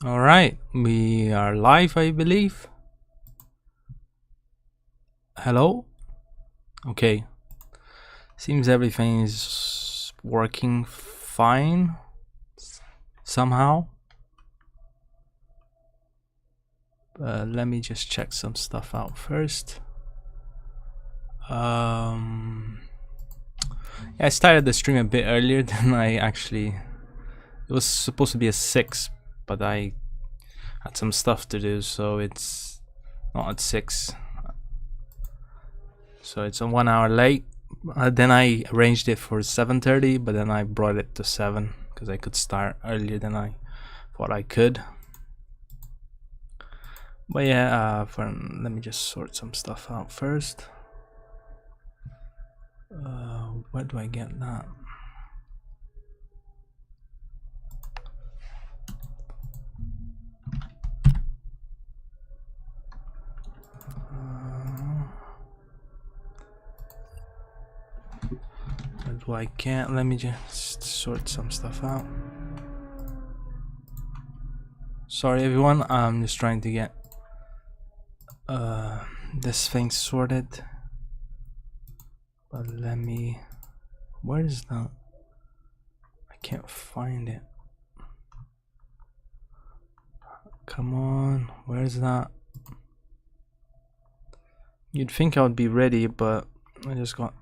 All right, we are live, I believe. Hello? Okay. Seems everything is working fine somehow. Let me just check some stuff out first. Yeah, I started the stream a bit earlier than I actually. It was supposed to be a 6, but I had some stuff to do, so it's not at 6. So it's a 1 hour late. Then I arranged it for 7:30, but then I brought it to 7 because I could start earlier than I thought I could. But yeah, let me just sort some stuff out first. Where do I get that? Where do I get? Let me just sort some stuff out. Sorry everyone, I'm just trying to get this thing sorted. But let me. Where is that? I can't find it. Come on, where's that? You'd think I would be ready, but I just got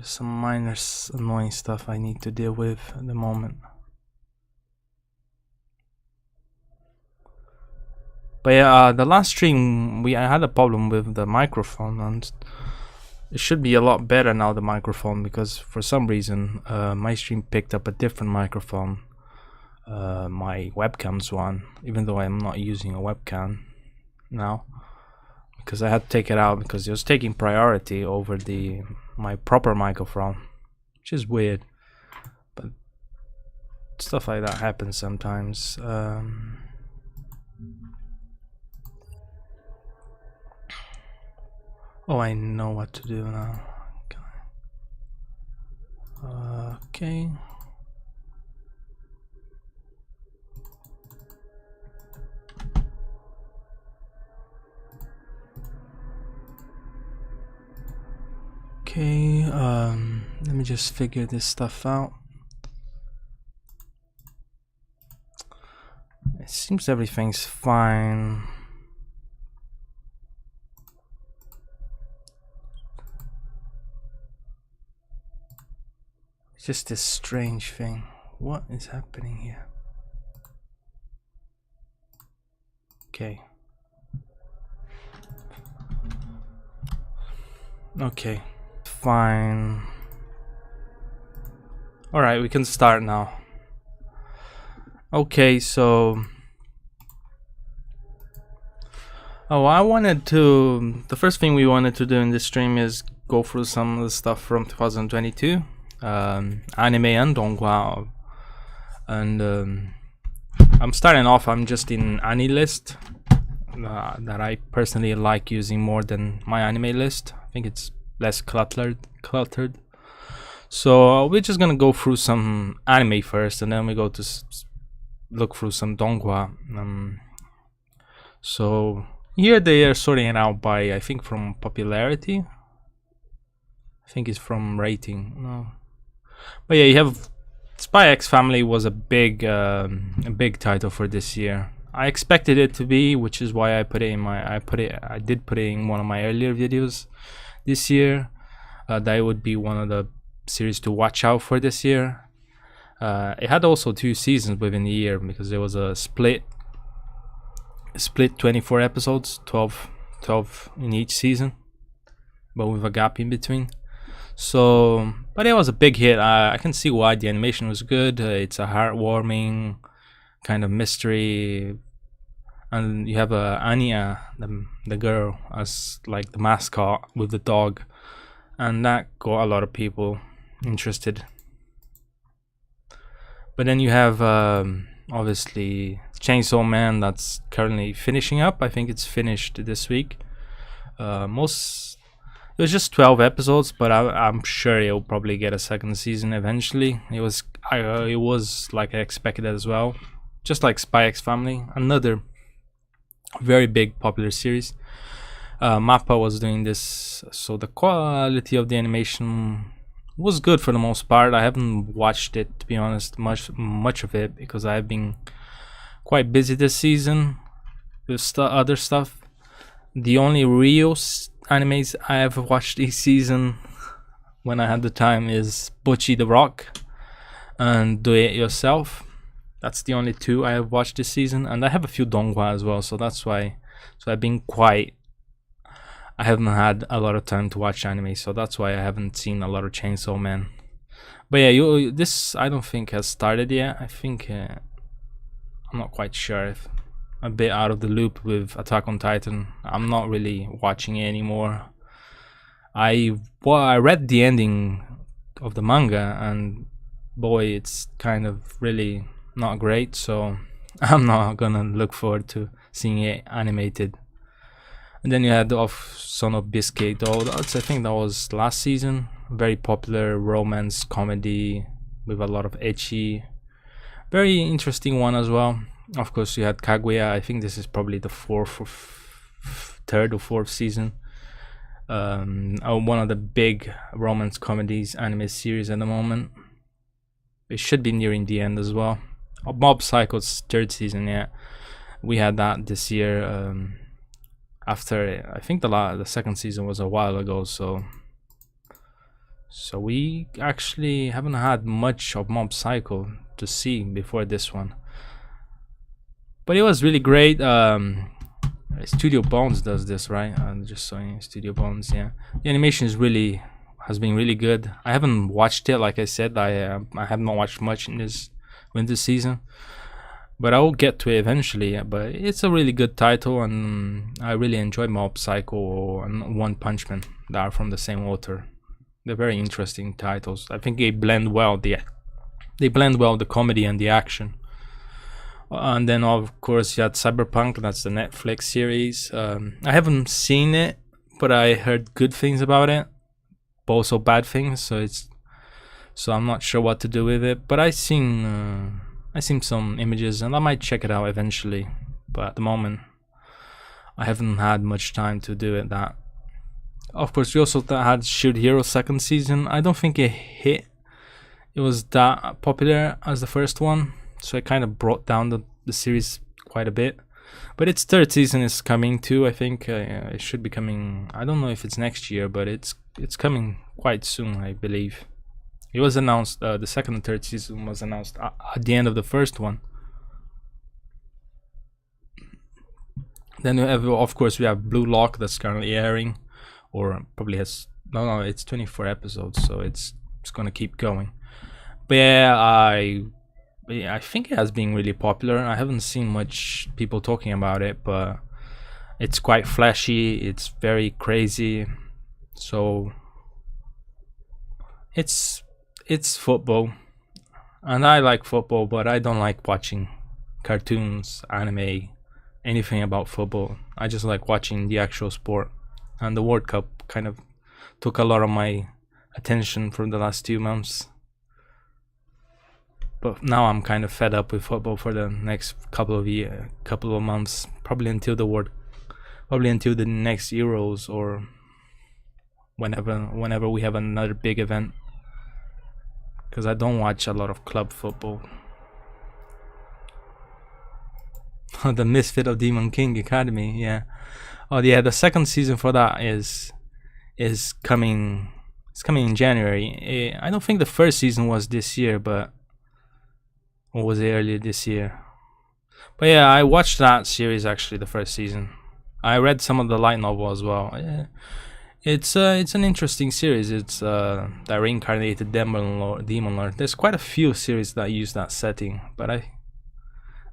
some minor annoying stuff I need to deal with at the moment. But yeah, the last stream I had a problem with the microphone, and it should be a lot better now, the microphone, because for some reason my stream picked up a different microphone, my webcam's one, even though I'm not using a webcam now, because I had to take it out because it was taking priority over my proper microphone, which is weird, but stuff like that happens sometimes. Oh, I know what to do now. Okay. Okay, let me just figure this stuff out. It seems everything's fine. It's just this strange thing. What is happening here? Okay. Okay. Fine. Alright, we can start now. Okay, so the first thing we wanted to do in this stream is go through some of the stuff from 2022, anime and Donghua, and I'm starting off. I'm just in Ani list that I personally like using more than my anime list. I think it's less cluttered. So we're just gonna go through some anime first, and then we go to look through some Donghua. So here they are sorting it out by, I think, from popularity. I think it's from rating. No, but yeah, you have Spy X Family was a big title for this year. I expected it to be, which is why I put it in I did put it in one of my earlier videos this year. That would be one of the series to watch out for this year. It had also 2 seasons within the year because there was a split 24 episodes, 12 in each season, but with a gap in between. So, but it was a big hit. I can see why. The animation was good. It's a heartwarming kind of mystery, and you have Anya, the girl, as like the mascot with the dog, and that got a lot of people interested. But then you have obviously Chainsaw Man, that's currently finishing up. I think it's finished this week. It was just 12 episodes, but I'm sure it'll probably get a second season eventually. It was like I expected as well. just like Spy X Family, another very big popular series. Mappa was doing this, so the quality of the animation was good for the most part. I haven't watched it, to be honest, much of it, because I've been quite busy this season with other stuff. The only real animes I have watched this season, when I had the time, is Bocchi the Rock and Do It Yourself. That's the only two I have watched this season, and I have a few Donghua as well, so that's why. So I've been I haven't had a lot of time to watch anime, so that's why I haven't seen a lot of Chainsaw Man. But yeah, this I don't think has started yet. I think I'm not quite sure. If a bit out of the loop with Attack on Titan. I'm not really watching it anymore. I read the ending of the manga, and boy, it's kind of really not great, so I'm not gonna look forward to seeing it animated. And then you had of Son of Biscuit, though I think that was last season. Very popular romance comedy with a lot of ecchi. Very interesting one as well. Of course, you had Kaguya. I think this is probably the third or fourth season. One of the big romance comedies anime series at the moment. It should be nearing the end as well. Mob Psycho's third season, yeah. We had that this year. After, I think the second season was a while ago, so we actually haven't had much of Mob Psycho to see before this one. But it was really great. Studio Bones does this, right? I'm just saying Studio Bones, yeah. The animation has been really good. I haven't watched it, like I said. I have not watched much in this winter season, but I will get to it eventually. But it's a really good title, and I really enjoy Mob Psycho and One Punch Man that are from the same author. They're very interesting titles. I think they blend well the comedy and the action. And then of course you had Cyberpunk. That's the Netflix series. I haven't seen it, but I heard good things about it, but also bad things. So I'm not sure what to do with it. But I seen some images, and I might check it out eventually. But at the moment, I haven't had much time to do it. That. Of course, we also had Shield Hero second season. I don't think it was that popular as the first one, so it kind of brought down the series quite a bit. But its third season is coming too. I think it should be coming. I don't know if it's next year, but it's coming quite soon, I believe. It was announced. The second and third season was announced at the end of the first one. Then of course we have Blue Lock that's currently airing, or probably has no. It's 24 episodes, so it's gonna keep going. But yeah, I think it has been really popular. I haven't seen much people talking about it, but it's quite flashy. It's very crazy. So it's football, and I like football, but I don't like watching cartoons, anime, anything about football. I just like watching the actual sport, and the World Cup kind of took a lot of my attention for the last 2 months. But now I'm kind of fed up with football for the next couple of months, probably until the next Euros, or whenever we have another big event. Because I don't watch a lot of club football. The Misfit of Demon King Academy, yeah. Oh yeah, the second season for that is coming. It's coming in January. I don't think the first season was this year, but or was it earlier this year? But yeah, I watched that series actually, the first season. I read some of the light novel as well. Yeah. It's an interesting series. It's the reincarnated demon lord. There's quite a few series that use that setting, but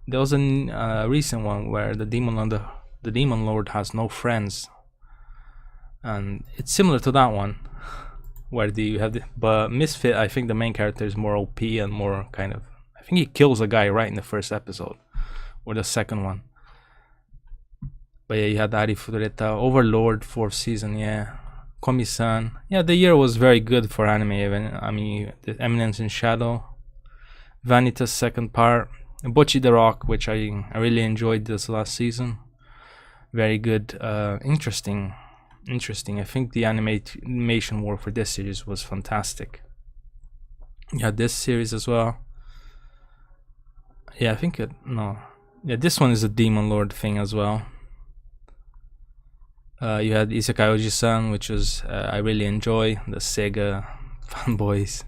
there was a recent one where the demon lord has no friends, and it's similar to that one, where you have but Misfit. I think the main character is more OP and more kind of. I think he kills a guy right in the first episode, or the second one. But yeah, you had Ari Fureta, Overlord, 4th season, yeah. Komi-san. Yeah, the year was very good for anime even. I mean, the Eminence in Shadow, Vanitas second part, Bocchi the Rock, which I really enjoyed this last season. Very good, interesting. I think the animation work for this series was fantastic. Yeah, this series as well. Yeah, I think no. Yeah, this one is a Demon Lord thing as well. You had Isekai Oji-san, which was I really enjoy, the Sega fanboys.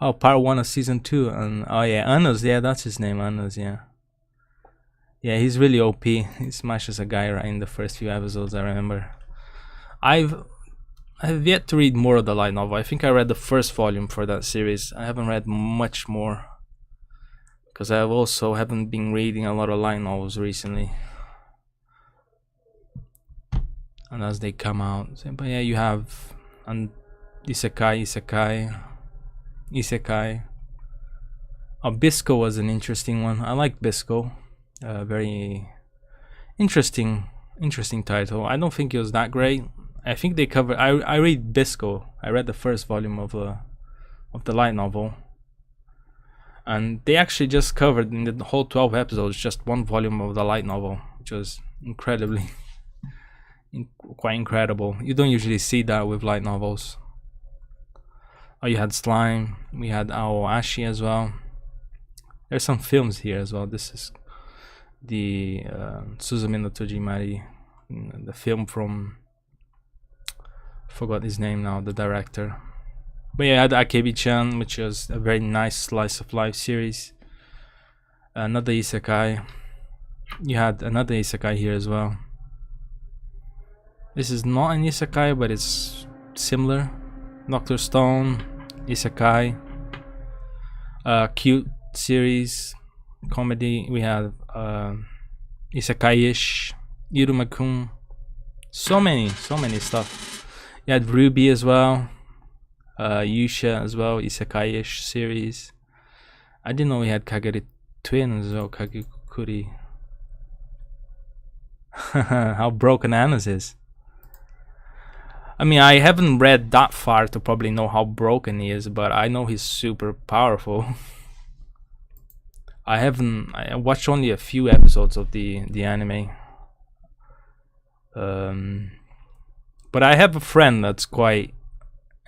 Oh, part 1 of season 2, and oh yeah, Anos, yeah, that's his name, Anos, yeah. Yeah, he's really OP. He smashes a guy right in the first few episodes, I remember. I've yet to read more of the light novel. I think I read the first volume for that series. I haven't read much more, because I also haven't been reading a lot of light novels recently. And as they come out, but yeah, you have Isekai. Oh, Bisco was an interesting one. I like Bisco. Very interesting title. I don't think it was that great. I think they covered. I read Bisco. I read the first volume of the light novel, and they actually just covered in the whole 12 episodes just one volume of the light novel, which was incredibly quite incredible. You don't usually see that with light novels. Oh, you had Slime. We had Aoashi as well. There's some films here as well. This is the Suzume no Tojimari, the film from, forgot his name now, the director. But yeah, I had Akebi-chan, which was a very nice slice of life series. Another isekai. You had another isekai here as well. This is not an isekai, but it's similar. Dr. Stone, isekai. Cute series, comedy. We have isekai-ish, Iruma-kun. So many stuff. You had Ruby as well. Yusha as well, isekai-ish series. I didn't know we had Kagari twins as well, Kagekuri. How broken Anas is. I mean, I haven't read that far to probably know how broken he is, but I know he's super powerful. I watched only a few episodes of the anime. But I have a friend that's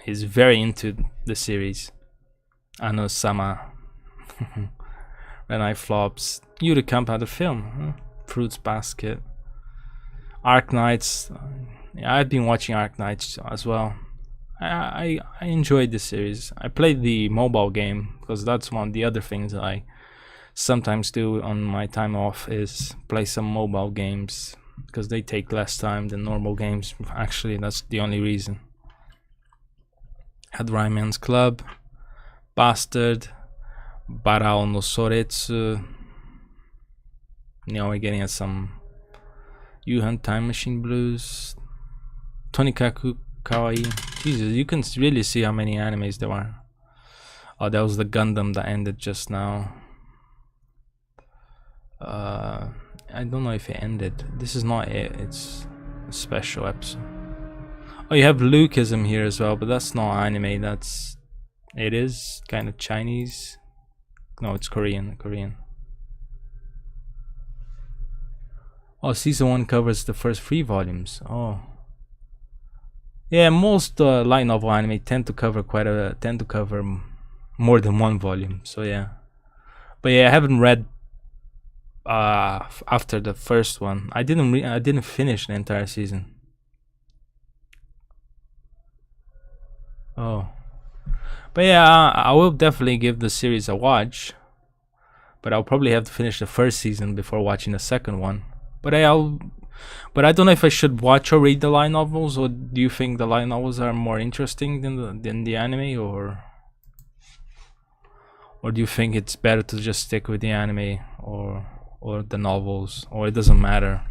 he's very into the series. Ano-sama. Renai Flops. Yuri Camp had a film. Fruits Basket. Arc Knights. Yeah, I've been watching Arc Knights as well. I enjoyed this series. I played the mobile game because that's one of the other things that I sometimes do on my time off, is play some mobile games because they take less time than normal games. Actually, that's the only reason. Had Rayman's Club, Bastard, Barao no Soretsu. Now we're getting at some Yuhan Time Machine Blues, Tonikaku Kawaii. Jesus, you can really see how many animes there are. Oh, that was the Gundam that ended just now. I don't know if it ended. This is not it. It's a special episode. Oh, you have Lukeism here as well, but that's not anime. It is kind of Chinese. No, it's Korean. Oh, season 1 covers the first 3 volumes. Oh, yeah. Most light novel anime tend to cover more than one volume. So yeah, but yeah, I haven't read after the first one. I didn't finish the entire season. Oh, but yeah, I will definitely give the series a watch. But I'll probably have to finish the first season before watching the second one. But I don't know if I should watch or read the light novels, or do you think the light novels are more interesting than the anime, or do you think it's better to just stick with the anime or the novels, or it doesn't matter?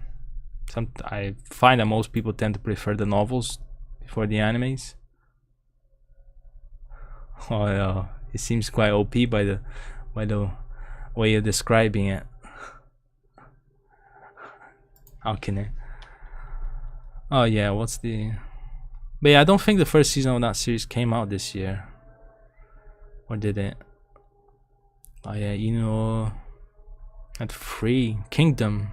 I find that most people tend to prefer the novels before the animes. Oh yeah, it seems quite OP by the way you're describing it. How can it? Oh yeah, what's the? But yeah, I don't think the first season of that series came out this year, or did it? Oh yeah, at Free Kingdom,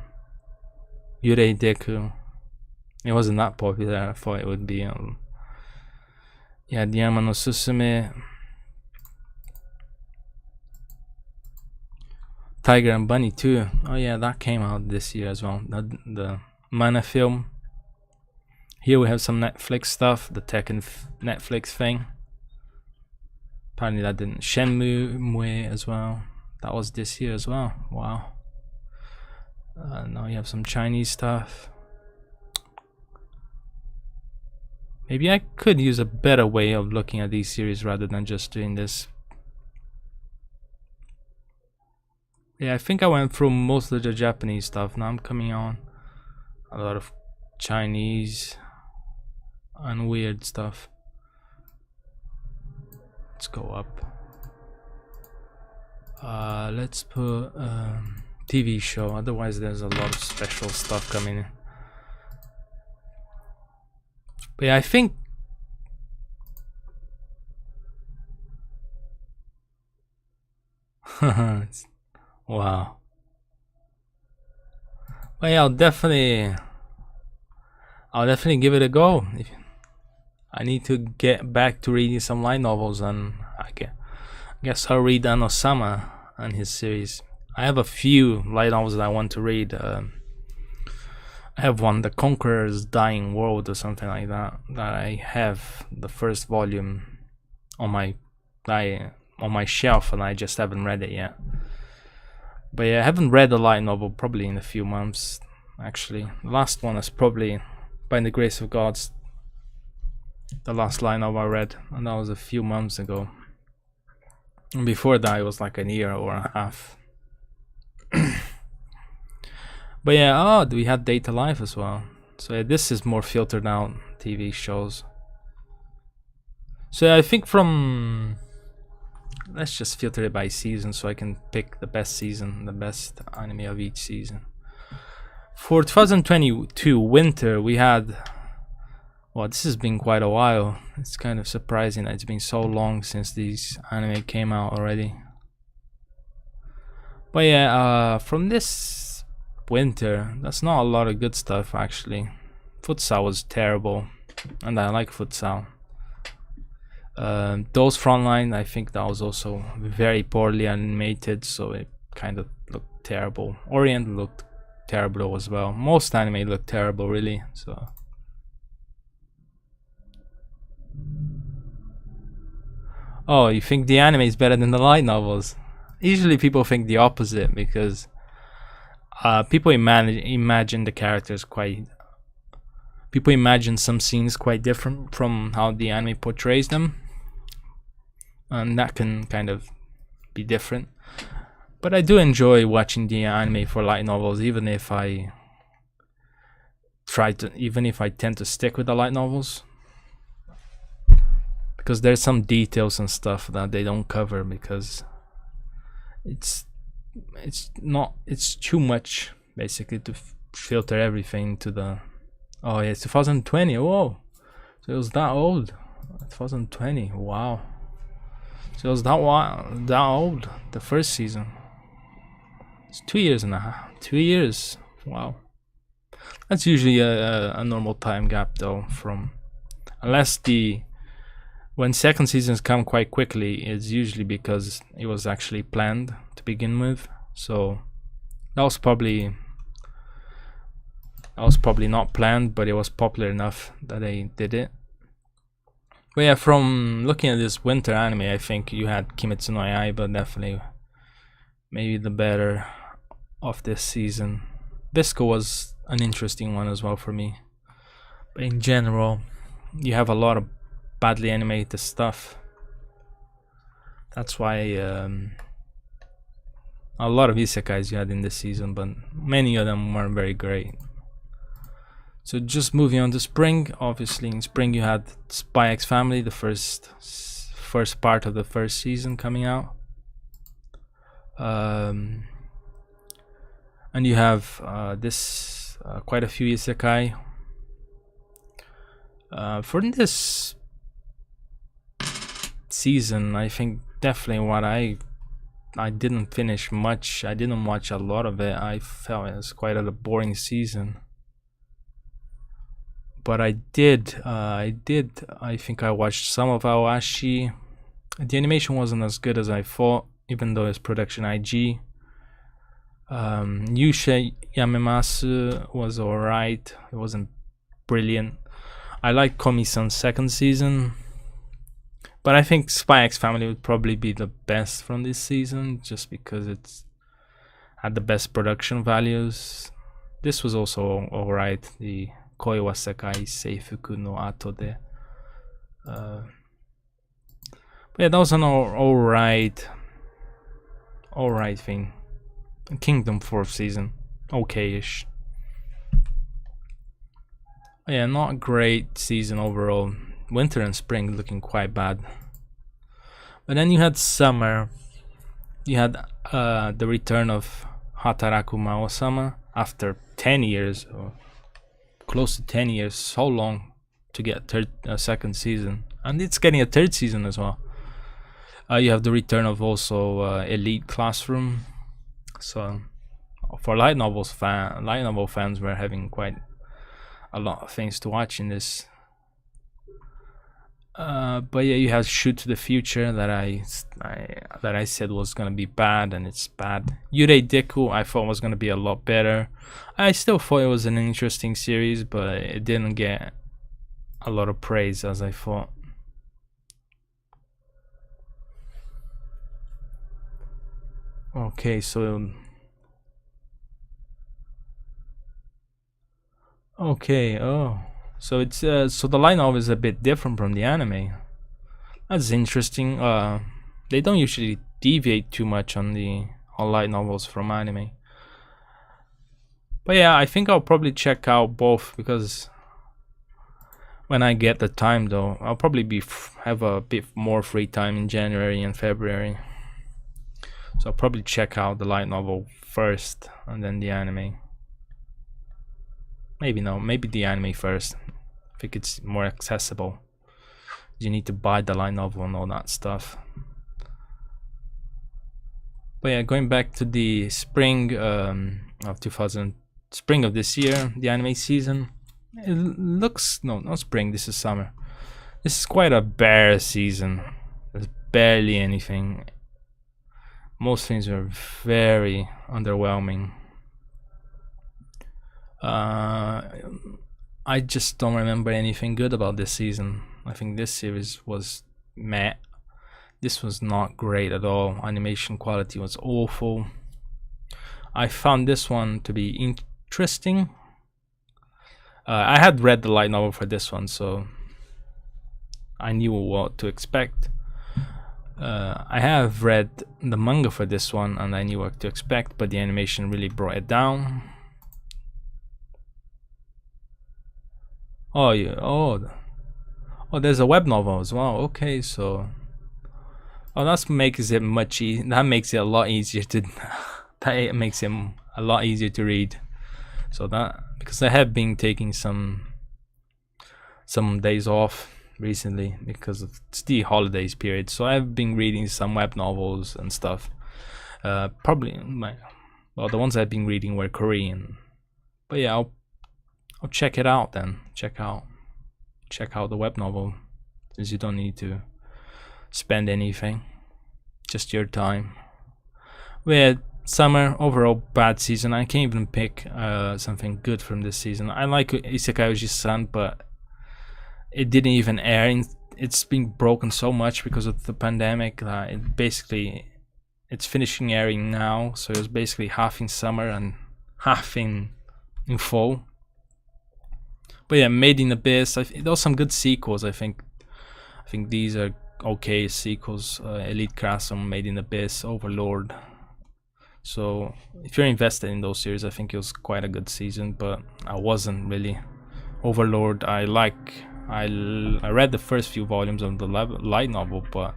Yurei Deku. It wasn't that popular. I thought it would be. Yeah, Diama no Susume, Tiger and Bunny too. Oh yeah, that came out this year as well. The Mana film. Here we have some Netflix stuff. The Tekken Netflix thing. Apparently that didn't. Shenmue Mue as well. That was this year as well. Wow. Now you have some Chinese stuff. Maybe I could use a better way of looking at these series rather than just doing this. Yeah, I think I went through most of the Japanese stuff. Now I'm coming on a lot of Chinese and weird stuff. Let's go up. Let's put TV show. Otherwise, there's a lot of special stuff coming in. But yeah, I think wow. But yeah, I'll definitely give it a go. I need to get back to reading some light novels, and I guess I'll read Anosama and his series. I have a few light novels that I want to read. I have one, The Conqueror's Dying World or something like that. That I have the first volume on my shelf, and I just haven't read it yet. But yeah, I haven't read a light novel probably in a few months. Actually, the last one is probably, by the grace of God, the last light novel I read, and that was a few months ago. And before that, it was like a year or a half. But yeah, we had Data Life as well. So yeah, this is more filtered out TV shows. So yeah, I think let's just filter it by season so I can pick the best season, the best anime of each season. For 2022 winter, we had, well, this has been quite a while. It's kind of surprising that it's been so long since these anime came out already. But yeah, from this winter, that's not a lot of good stuff actually. Futsal was terrible, and I like futsal. Those Frontline, I think that was also very poorly animated, so it kind of looked terrible. Orient looked terrible as well. Most anime looked terrible, really. So oh, you think the anime is better than the light novels? Usually people think the opposite, because people imagine the characters quite. People imagine some scenes quite different from how the anime portrays them, and that can kind of be different. But I do enjoy watching the anime for light novels, even if I tend to stick with the light novels, because there's some details and stuff that they don't cover, because it's too much basically to filter everything to the. Oh yeah, it's 2020. Whoa, so it was that old. 2020. Wow. So it was that old. The first season. It's 2 years and a half. 2 years. Wow. That's usually a normal time gap though. Unless when second seasons come quite quickly, it's usually because it was actually planned to begin with. So that was probably not planned, but it was popular enough that they did it. But yeah, from looking at this winter anime, I think you had Kimetsu no Yaiba, definitely maybe the better of this season. Bisco was an interesting one as well for me. But in general, you have a lot of badly animated stuff. That's why a lot of isekais you had in this season, but many of them weren't very great. So just moving on to spring, obviously in spring you had Spy X Family, the first part of the first season coming out. And you have quite a few isekai. For this season, I think definitely what I I didn't finish much. I didn't watch a lot of it. I felt it was quite a boring season. But I did. I think I watched some of Aoashi. The animation wasn't as good as I thought, even though it's production IG. Yusha Yamemasu was alright. It wasn't brilliant. I like Komi-san's second season, but I think Spy X Family would probably be the best from this season, just because it's had the best production values. This was also alright. The Koi wa Sekai Seifuku no Ato de. But yeah, that was an alright thing. Kingdom 4th season, okay-ish. Yeah, not a great season overall. Winter and spring looking quite bad. But then you had summer. You had the return of Hataraku Mao-sama after 10 years, or close to 10 years. So long to get a second season, and it's getting a third season as well. You have the return of also Elite Classroom. So for light novel fans, we're having quite a lot of things to watch in this. But yeah, you have Shoot to the Future that I said was gonna be bad, and it's bad. Yurei Deku I thought was gonna be a lot better. I still thought it was an interesting series, but it didn't get a lot of praise as I thought. Okay, so so it's so the light novel is a bit different from the anime. That's interesting. They don't usually deviate too much on light novels from anime. But yeah, I think I'll probably check out both, because when I get the time, though, I'll probably have a bit more free time in January and February. So I'll probably check out the light novel first and then the anime. Maybe the anime first. I think it's more accessible. You need to buy the light novel and all that stuff. But yeah, going back to the spring of this year, the anime season. It looks not spring. This is summer. This is quite a bare season. There's barely anything. Most things are very underwhelming. I just don't remember anything good about this season. I think this series was meh. This was not great at all. Animation quality was awful. I found this one to be interesting. I had read the light novel for this one, so I knew what to expect. I have read the manga for this one, and I knew what to expect, but the animation really brought it down. Oh yeah, oh, there's a web novel as well. Okay, so that makes it a lot easier to that makes it a lot easier to read. So that, because I have been taking some days off recently because it's the holidays period, so I've been reading some web novels and stuff. The ones I've been reading were Korean. But yeah, I'll check it out then. Check out the web novel, since you don't need to spend anything, just your time. With summer, overall bad season. I can't even pick something good from this season. I like Isekai Oji-san, but it didn't even air. It's been broken so much because of the pandemic that it's finishing airing now. So it was basically half in summer and half in fall. But yeah, Made in Abyss. There was some good sequels. I think these are okay sequels. Elite Classroom, Made in Abyss, Overlord. So if you're invested in those series, I think it was quite a good season. But I wasn't really. Overlord, I read the first few volumes of the light novel, but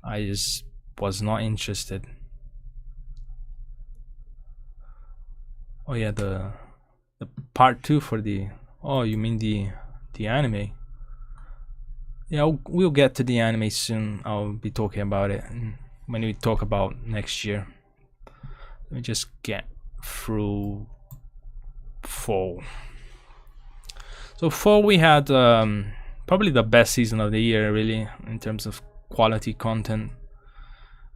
I just was not interested. Oh yeah, the part 2 for the. Oh, you mean the anime? Yeah, we'll get to the anime soon. I'll be talking about it. when we talk about next year. Let me just get through fall. So fall, we had probably the best season of the year, really, in terms of quality content.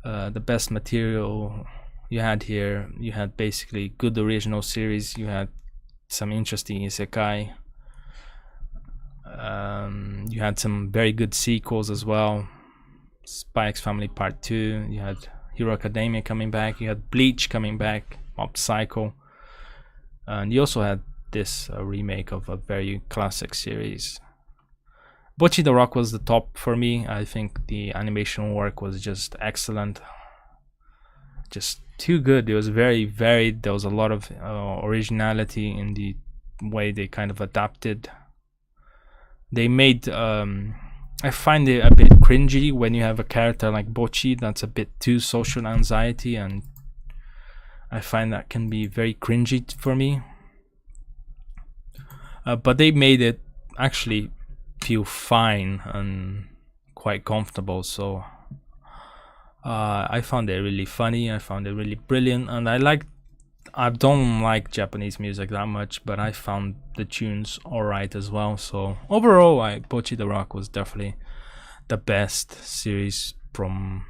The best material you had here. You had basically good original series. You had some interesting isekai. You had some very good sequels as well. Spy X Family Part 2. You had Hero Academia coming back. You had Bleach coming back. Mob Psycho. And you also had this remake of a very classic series. Bocchi the Rock was the top for me. I think the animation work was just excellent. Just too good. It was very varied. There was a lot of originality in the way they kind of adapted. They made I find it a bit cringy when you have a character like Bocchi that's a bit too social anxiety, and I find that can be very cringy for me. But they made it actually feel fine and quite comfortable, so I found it really funny. I found it really brilliant, and I don't like Japanese music that much, but I found the tunes alright as well. So overall, Bocchi the Rock was definitely the best series from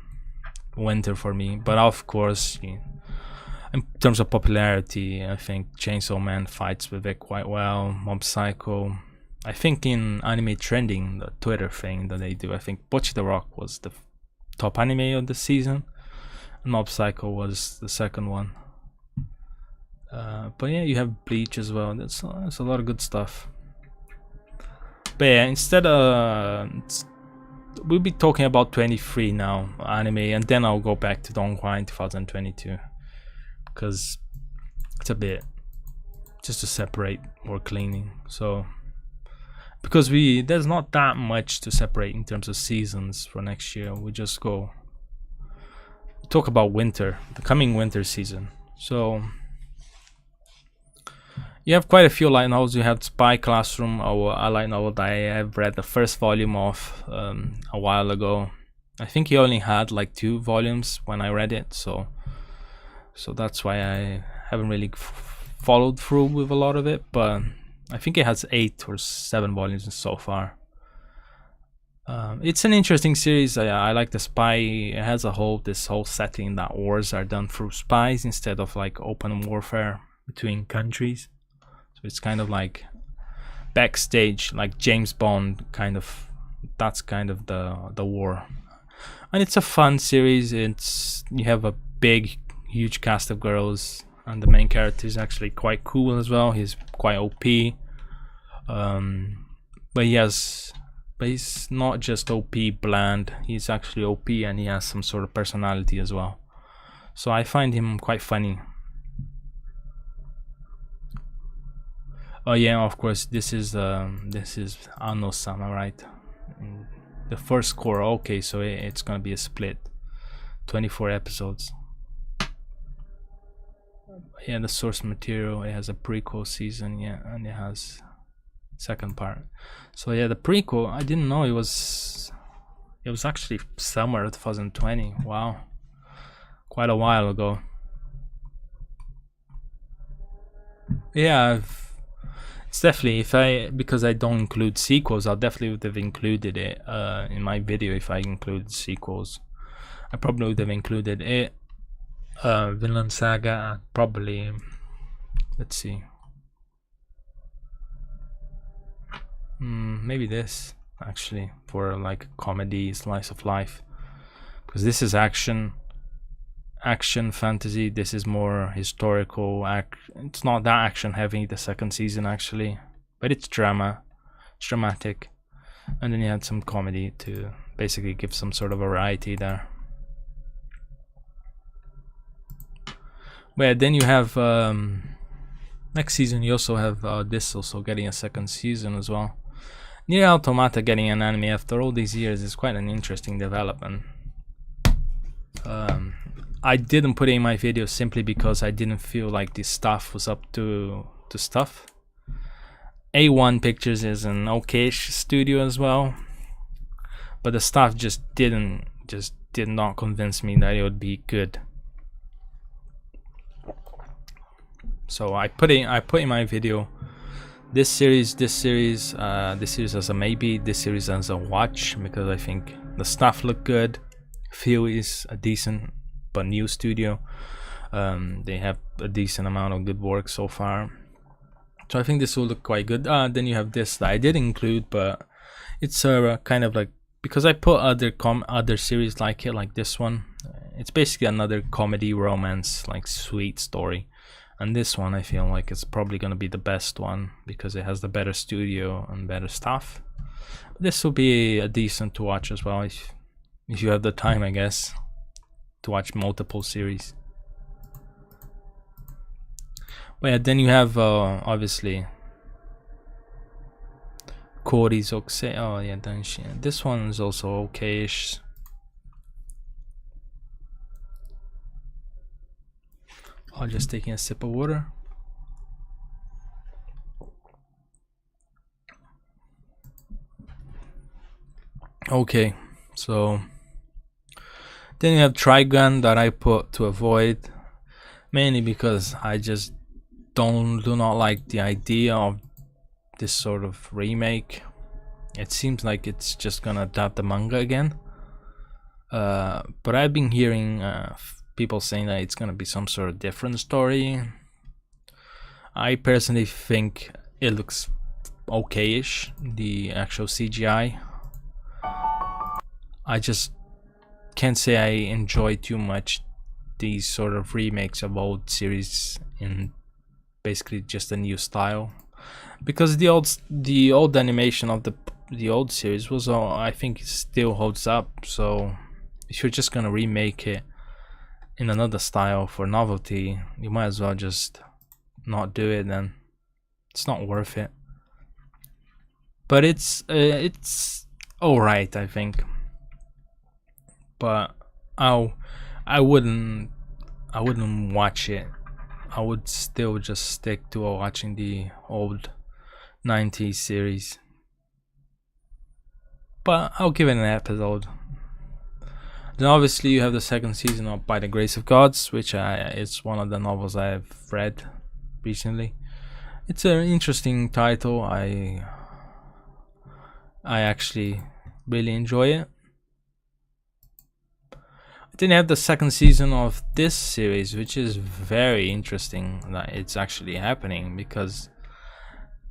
winter for me. But of course, in terms of popularity, I think Chainsaw Man fights with it quite well. Mob Psycho. I think in anime trending, the Twitter thing that they do, I think Bocchi the Rock was the top anime of the season, and Mob Psycho was the second one. But yeah, you have Bleach as well. That's a lot of good stuff. But yeah, instead we'll be talking about 23 now, anime, and then I'll go back to Donghua in 2022, because it's a bit just to separate more cleaning. So because there's not that much to separate in terms of seasons for next year, we just go talk about winter, the coming winter season. So you have quite a few light novels. You have Spy Classroom, a light novel that I have read the first volume of a while ago. I think he only had like 2 volumes when I read it, so that's why I haven't really followed through with a lot of it. But I think it has 8 or 7 volumes so far. It's an interesting series. I like the spy. It has this whole setting that wars are done through spies instead of like open warfare between countries. So it's kind of like backstage, like James Bond kind of. That's kind of the war, and it's a fun series. You have a big, huge cast of girls, and the main character is actually quite cool as well. He's quite OP, but he's not just OP bland. He's actually OP, and he has some sort of personality as well. So I find him quite funny. Oh yeah, of course, this is Anno-sama, right? The first core. Okay, so it's gonna be a split, 24 episodes. Yeah, the source material, it has a prequel season, yeah, and it has second part. So yeah, the prequel, I didn't know it was actually summer 2020. Wow, quite a while ago. Yeah, it's definitely, because I don't include sequels, I definitely would have included it in my video. If I included sequels, I probably would have included it. Vinland Saga, probably, let's see, maybe this, actually, for like comedy, slice of life, because this is action fantasy. This is more historical. It's not that action heavy, the second season, actually, but it's dramatic, and then you had some comedy to basically give some sort of variety there. But then you have next season, you also have this also getting a second season as well. Nier Automata getting an anime after all these years is quite an interesting development. I didn't put it in my video simply because I didn't feel like the staff was up to stuff. A1 Pictures is an okay studio as well, but the staff just didn't did not convince me that it would be good. So I put in my video this series as a maybe, this series as a watch, because I think the stuff look good, feel is a decent but new studio. They have a decent amount of good work so far, so I think this will look quite good. Then you have this that I did include, but it's kind of like, because I put other series like it, like this one. It's basically another comedy romance, like sweet story. And this one I feel like it's probably gonna be the best one because it has the better studio and better stuff. This will be a decent to watch as well if you have the time, I guess, to watch multiple series. But yeah, then you have obviously Cody's Oxe. Oh yeah, this one is also okay-ish. I'm just taking a sip of water. Okay, so then you have Trigun that I put to avoid, mainly because I just do not like the idea of this sort of remake. It seems like it's just gonna adapt the manga again. But I've been hearing people saying that it's gonna be some sort of different story. I personally think it looks okay-ish, the actual CGI. I just can't say I enjoy too much these sort of remakes of old series in basically just a new style, because the old animation of the old series was I think it still holds up. So if you're just gonna remake it in another style for novelty, you might as well just not do it, then it's not worth it. But it's alright, I think, but I wouldn't watch it. I would still just stick to watching the old 90s series, but I'll give it an episode. Then obviously you have the second season of By the Grace of Gods, which it's one of the novels I've read recently. It's an interesting title. I actually really enjoy it. Then you have the second season of this series, which is very interesting that it's actually happening, because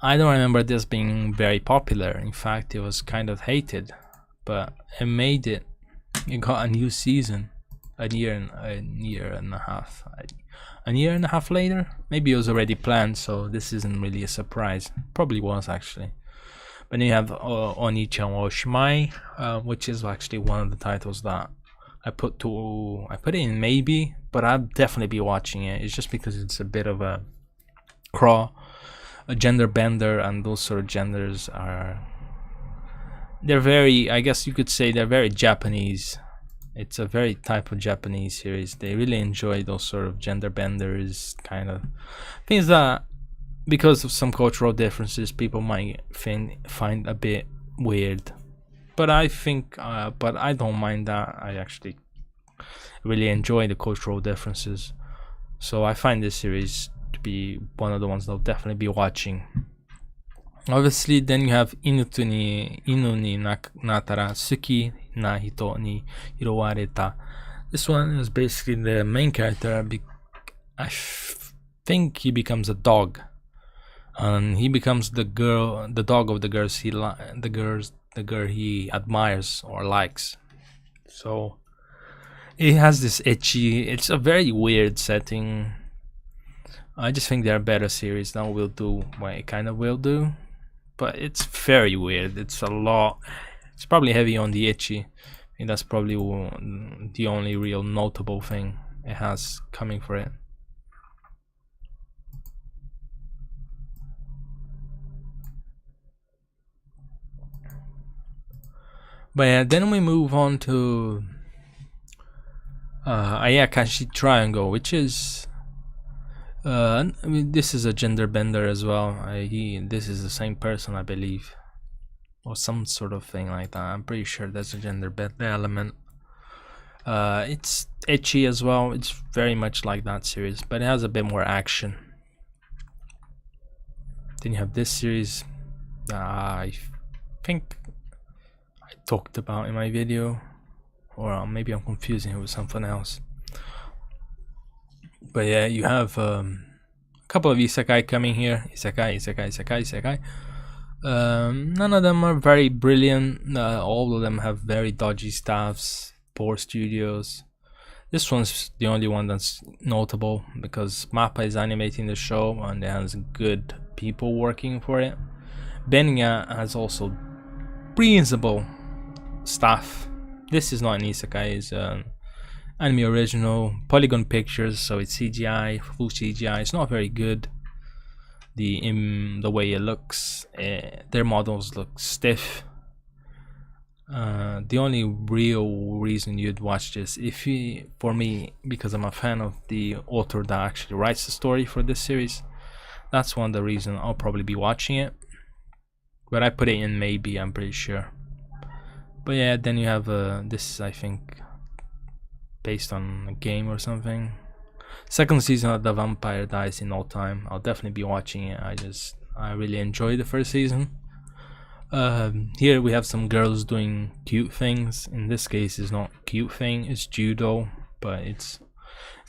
I don't remember this being very popular. In fact, it was kind of hated, but it made it. It got a new season a year and a half later. Maybe it was already planned, so this isn't really a surprise. Probably was actually. But then you have Oni-chan wo Shimai, which is actually one of the titles that I put it in maybe, but I'll definitely be watching it. It's just because it's a bit of a gender bender, and those sort of genders they're very, I guess you could say they're very Japanese. It's a very type of Japanese series. They really enjoy those sort of gender benders kind of things that, because of some cultural differences, people might find a bit weird. But I think, but I don't mind that. I actually really enjoy the cultural differences. So I find this series to be one of the ones that I'll definitely be watching. Obviously, then you have Inu ni natara suki na hito ni hirowareta. This one is basically the main character. I think he becomes a dog, and he becomes the dog of the girl he admires or likes. So it has this ecchi. It's a very weird setting. I just think there are better series that will do what it kind of will do. But it's very weird. It's probably heavy on the ecchi, and that's probably the only real notable thing it has coming for it. But yeah, then we move on to Ayakashi Triangle, which is I mean, this is a gender bender as well. This is the same person, I believe, or some sort of thing like that. I'm pretty sure there's a gender bender element. It's ecchi as well. It's very much like that series, but it has a bit more action. Then you have this series that I think I talked about in my video, or maybe I'm confusing it with something else. But yeah, you have a couple of isekai coming here. Isekai. None of them are very brilliant. All of them have very dodgy staffs, poor studios. This one's the only one that's notable because Mappa is animating the show and it has good people working for it. Benya has also reasonable staff. This is not an isekai, it's an anime original, Polygon Pictures, so it's CGI, full CGI. It's not very good. The way it looks, their models look stiff. The only real reason you'd watch this, for me, because I'm a fan of the author that actually writes the story for this series, that's one of the reasons I'll probably be watching it. But I put it in maybe, I'm pretty sure. But yeah, then you have this, I think, based on a game or something. Second season of The Vampire Dies in No Time. I'll definitely be watching it. I really enjoyed the first season. Here we have some girls doing cute things. In this case, it's not cute thing, it's judo, but it's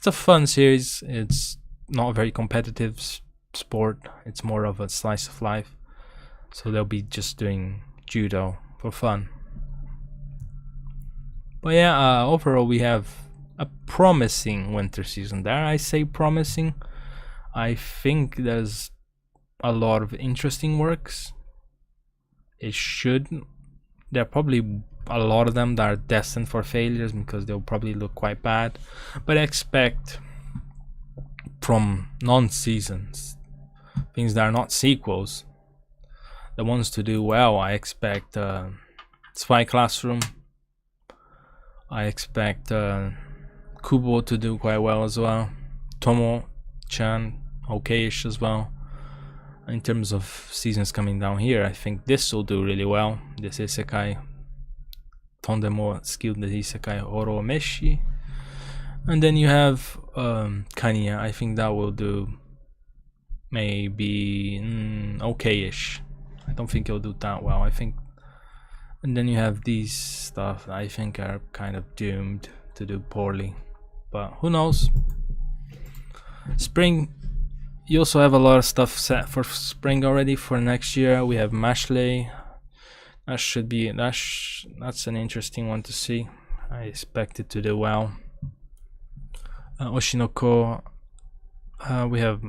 a fun series. It's not a very competitive sport. It's more of a slice of life. So they'll be just doing judo for fun. But yeah, overall we have a promising winter season. Dare I say promising? I think there's a lot of interesting works. There are probably a lot of them that are destined for failures because they'll probably look quite bad. But I expect from non-seasons, things that are not sequels, the ones to do well, I expect Spy Classroom. I expect Kubo to do quite well as well. Tomo-chan, okayish as well. In terms of seasons coming down here, I think this will do really well. This isekai, Tondemo skilled isekai Oro Meshi. And then you have Kanya. I think that will do maybe okayish. I don't think it'll do that well. And then you have these stuff that I think are kind of doomed to do poorly, but who knows. Spring, you also have a lot of stuff set for spring already for next year. We have Mashley. That's an interesting one to see. I expect it to do well. Oshinoko, we have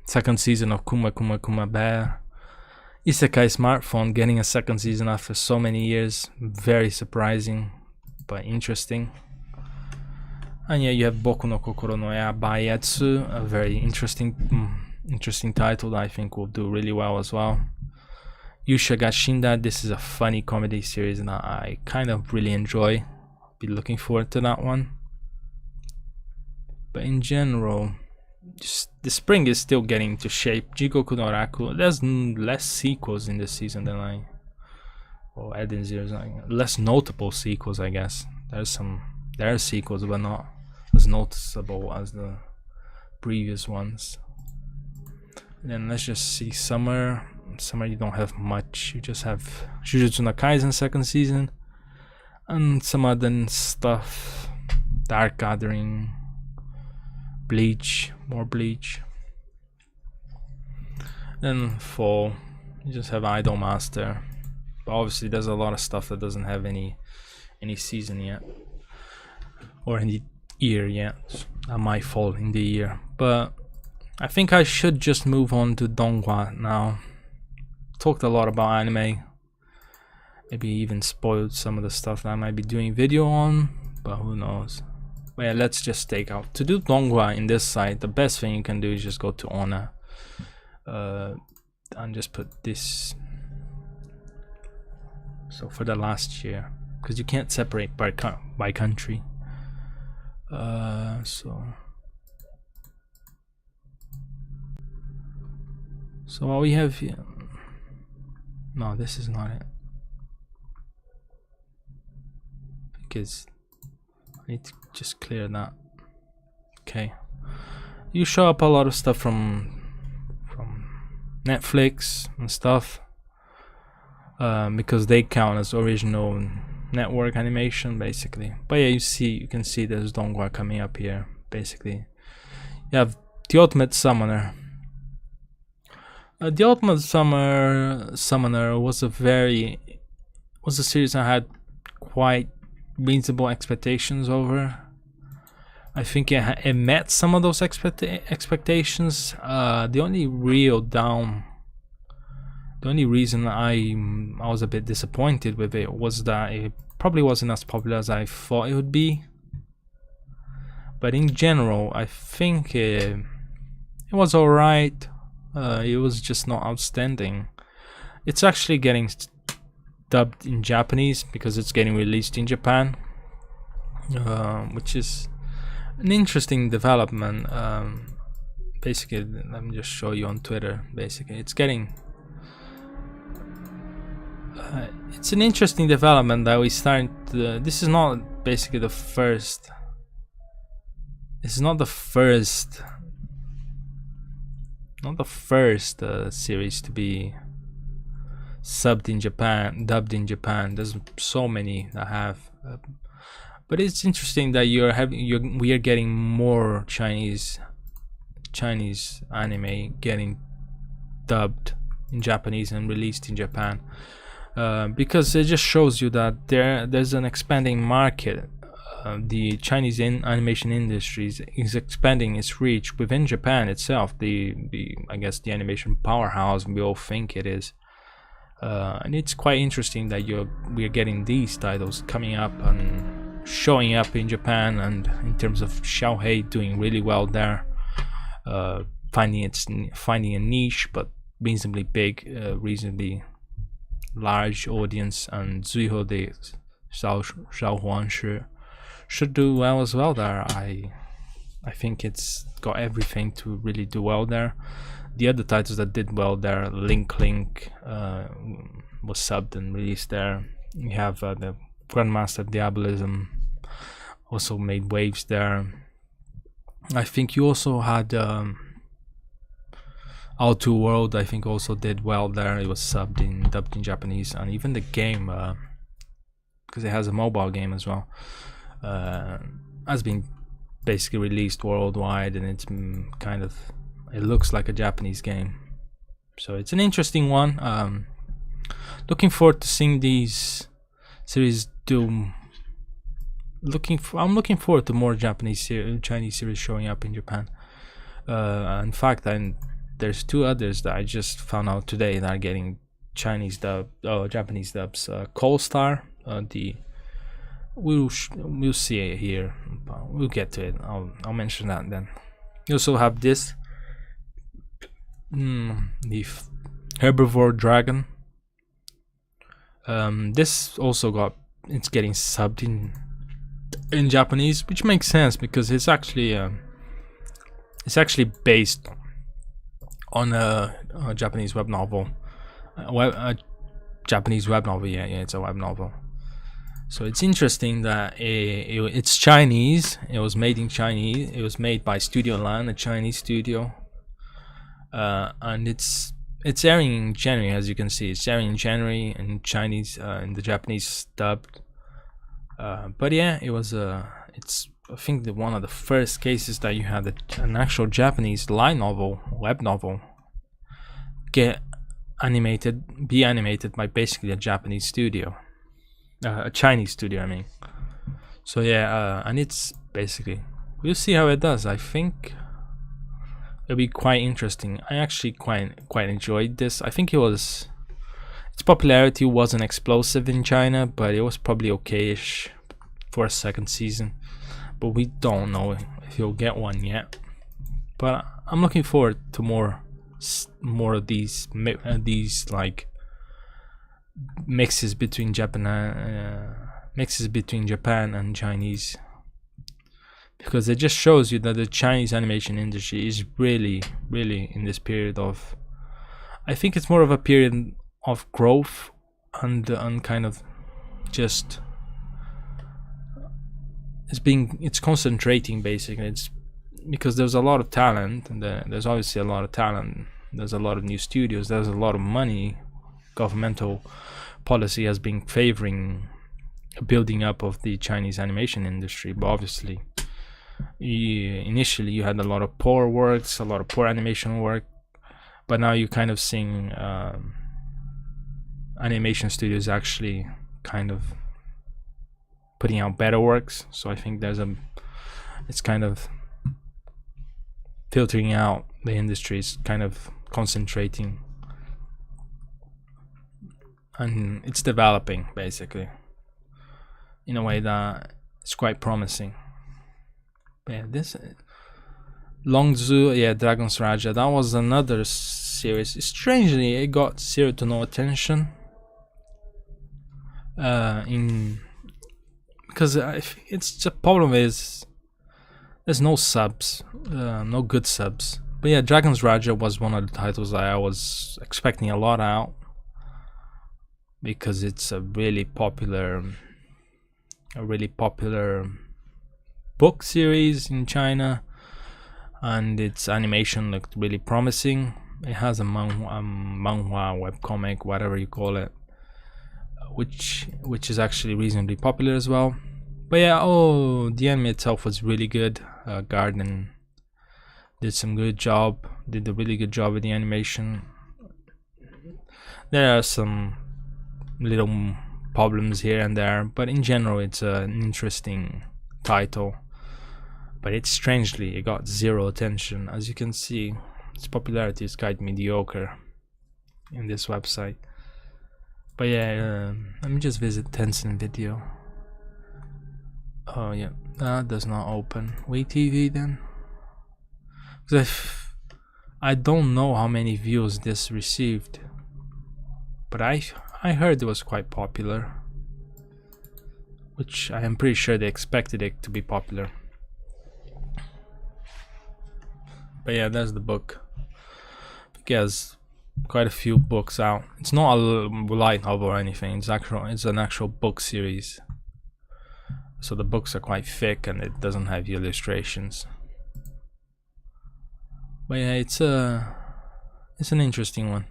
second season of Kuma Kuma Kuma Bear. Isekai Smartphone getting a second season after so many years. Very surprising, but interesting. And yeah, you have Boku no Kokoro no Yabayatsu, a very interesting title that I think will do really well as well. Yusha Gashinda, this is a funny comedy series and I kind of really enjoy. I'll be looking forward to that one. But in general, just the spring is still getting into shape. Jigoku no Raku, there's less sequels in this season than Eden Zero's, less notable sequels, I guess. There are sequels, but not as noticeable as the previous ones. And then let's just see summer. Summer, you don't have much. You just have Jujutsu no Kaisen second season and some other stuff. Dark Gathering, Bleach, more Bleach. Then fall, you just have Idol Master. But obviously there's a lot of stuff that doesn't have any season yet, or any year yet. That might fall in the year, but I think I should just move on to Donghua now. Talked a lot about anime, maybe even spoiled some of the stuff that I might be doing video on, but who knows. But yeah, let's just take out. To do Donghua in this site, the best thing you can do is just go to Ona and just put this. So for the last year, because you can't separate by country. So what we have here. No, this is not it. Because need to just clear that. Okay, you show up a lot of stuff from Netflix and stuff, because they count as original network animation basically. But yeah, you can see there's Donghua coming up here basically. You have the Ultimate Summoner. The Ultimate Summoner was a series I had quite reasonable expectations over. I think it met some of those expectations. The only reason I was a bit disappointed with it was that it probably wasn't as popular as I thought it would be. But in general, I think it was alright. It was just not outstanding. It's actually getting dubbed in Japanese because it's getting released in Japan, which is an interesting development. Basically, let me just show you on Twitter. Basically, it's getting it's an interesting development that we start. This is not basically the first. This is not the first. Not the first series to be dubbed in Japan. There's so many that have, but it's interesting that we are getting more Chinese anime getting dubbed in Japanese and released in Japan, because it just shows you that there's an expanding market. The Chinese animation industries is expanding its reach within Japan itself. I guess the animation powerhouse we all think it is, and it's quite interesting that we are getting these titles coming up and showing up in Japan. And in terms of Xiaohei doing really well there, finding a niche but reasonably big, reasonably large audience, and Zuiho de Xiaohuanshi should do well as well there. I think it's got everything to really do well there. The other titles that did well there, Link was subbed and released there. You have the Grandmaster Diabolism also made waves there. I think you also had All2 World, I think also did well there. It was dubbed in Japanese, and even the game, because it has a mobile game as well, has been basically released worldwide, and it's it looks like a Japanese game, so it's an interesting one. Looking forward to seeing these series do. I'm looking forward to more Chinese series showing up in Japan. In fact, there's two others that I just found out today that are getting Japanese dubs. Coal Star, we'll see it here. We'll get to it. I'll mention that then. You also have this, the Herbivore Dragon. This also it's getting subbed in Japanese, which makes sense because it's actually based on a Japanese web novel. Japanese web novel, yeah, it's a web novel. So it's interesting that it's Chinese. It was made in Chinese. It was made by Studio Lan, a Chinese studio, and it's airing in January. As you can see, it's airing in January in Chinese, in the Japanese dubbed. But yeah, it's I think one of the first cases that you had an actual Japanese light novel, web novel, be animated by basically a Japanese studio. A Chinese studio, I mean. So yeah, and it's basically, we'll see how it does. I think it'll be quite interesting. I actually quite enjoyed this. I think its popularity wasn't explosive in China, but it was probably okay-ish for a second season. But we don't know if you'll get one yet. But I'm looking forward to more of these like mixes between Japan and Chinese, because it just shows you that the Chinese animation industry is really in this period of, I think it's more of a period of growth and kind of just, it's concentrating basically. It's because there's a lot of talent, and there's obviously a lot of talent. There's a lot of new studios. There's a lot of money. Governmental policy has been favoring a building up of the Chinese animation industry, but obviously, initially you had a lot of poor works, a lot of poor animation work, but now you're kind of seeing animation studios actually kind of putting out better works. So I think it's kind of filtering out the industry, is kind of concentrating, and it's developing basically in a way that it's quite promising. But yeah, this Longzhu, yeah, Dragon's Raja, that was another series. Strangely, it got zero to no attention. Because it's the problem is there's no subs, no good subs. But yeah, Dragon's Raja was one of the titles I was expecting a lot out, because it's a really popular book series in China, and its animation looked really promising. It has a manhwa webcomic, whatever you call it, which is actually reasonably popular as well. But yeah, the anime itself was really good. Garden did a really good job with the animation. There are some little problems here and there, but in general it's an interesting title. But it got zero attention. As you can see, its popularity is quite mediocre in this website. But yeah, let me just visit Tencent Video. Oh yeah, that does not open. WeTV then? Because I don't know how many views this received, but I heard it was quite popular, which I am pretty sure they expected it to be popular. But yeah, there's the book. It has quite a few books out. It's not a light novel or anything. It's an actual book series. So the books are quite thick and it doesn't have illustrations. But yeah, it's an interesting one.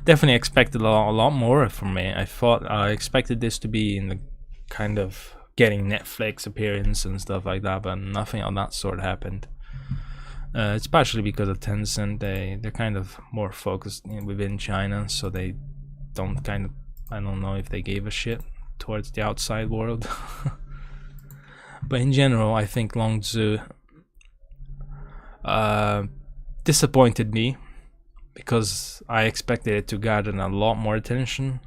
Definitely expected a lot more from me. I expected this to be in the kind of getting Netflix appearance and stuff like that, but nothing of that sort happened. Especially because of Tencent, they're kind of more focused within China, so they don't I don't know if they gave a shit towards the outside world. But in general, I think Longzhu disappointed me, because I expected it to garner a lot more attention.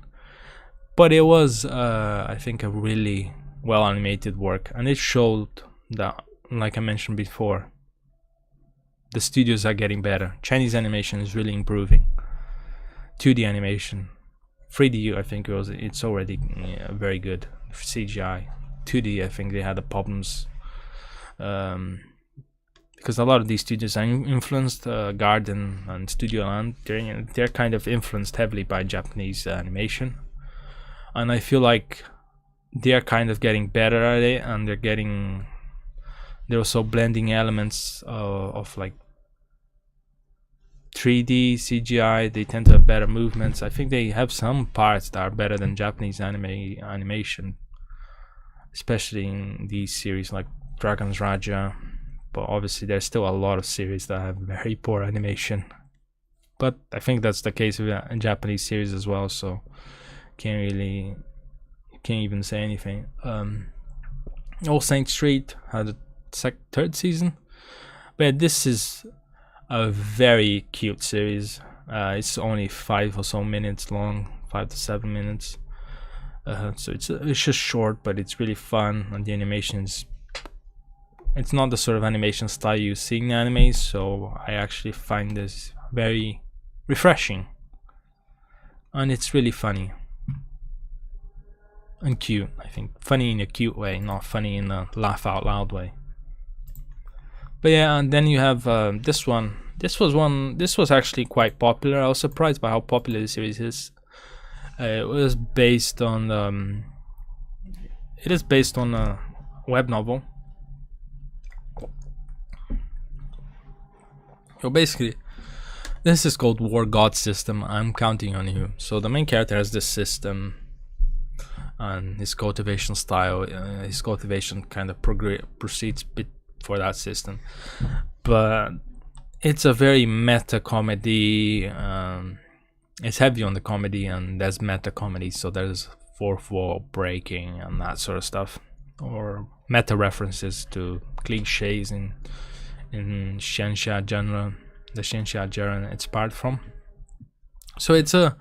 But it was, I think, a really well animated work, and it showed that, like I mentioned before, the studios are getting better. Chinese animation is really improving. 2D animation, 3D, I think it's already very good. CGI, 2D, I think they had the problems, because a lot of these studios are influenced, Garden and Studio Land, they're kind of influenced heavily by Japanese animation, and I feel like they're kind of getting better at it, and they're also blending elements of like 3D CGI. They tend to have better movements. I think they have some parts that are better than Japanese animation, especially in these series like Dragon's Raja. But obviously there's still a lot of series that have very poor animation. But I think that's the case with a Japanese series as well, so can't even say anything. All Saint Street had a third season, but this is a very cute series. It's only 5 or so minutes long, 5 to 7 minutes. So it's just short, but it's really fun, and the animations, it's not the sort of animation style you see in anime, so I actually find this very refreshing, and it's really funny and cute. I think funny in a cute way, not funny in a laugh out loud way. But yeah, and then you have this one. This was actually quite popular. I was surprised by how popular the series is. It is based on a web novel. So basically, this is called War God System. I'm counting on you. So the main character has this system, and his cultivation style, his cultivation kind of proceeds bit for that system. But it's a very meta comedy. It's heavy on the comedy, and there's meta comedy, so there's fourth wall breaking and that sort of stuff, or meta references to cliches in xianxia genre, the xianxia genre it's part from. So it's an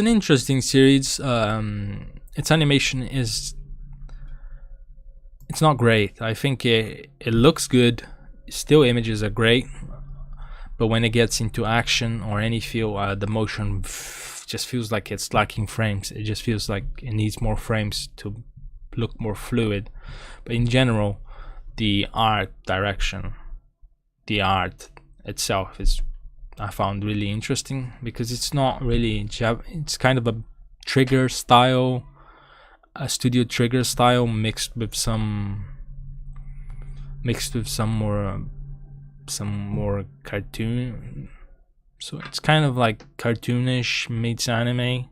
interesting series. Its animation it's not great. I think it looks good. Still, images are great, but when it gets into action or any feel, the motion just feels like it's lacking frames. It just feels like it needs more frames to look more fluid. But in general, the art direction, the art itself is, I found really interesting, because it's not really it's kind of a Trigger style, a Studio Trigger style mixed with some more cartoon. So it's kind of like cartoonish meets anime,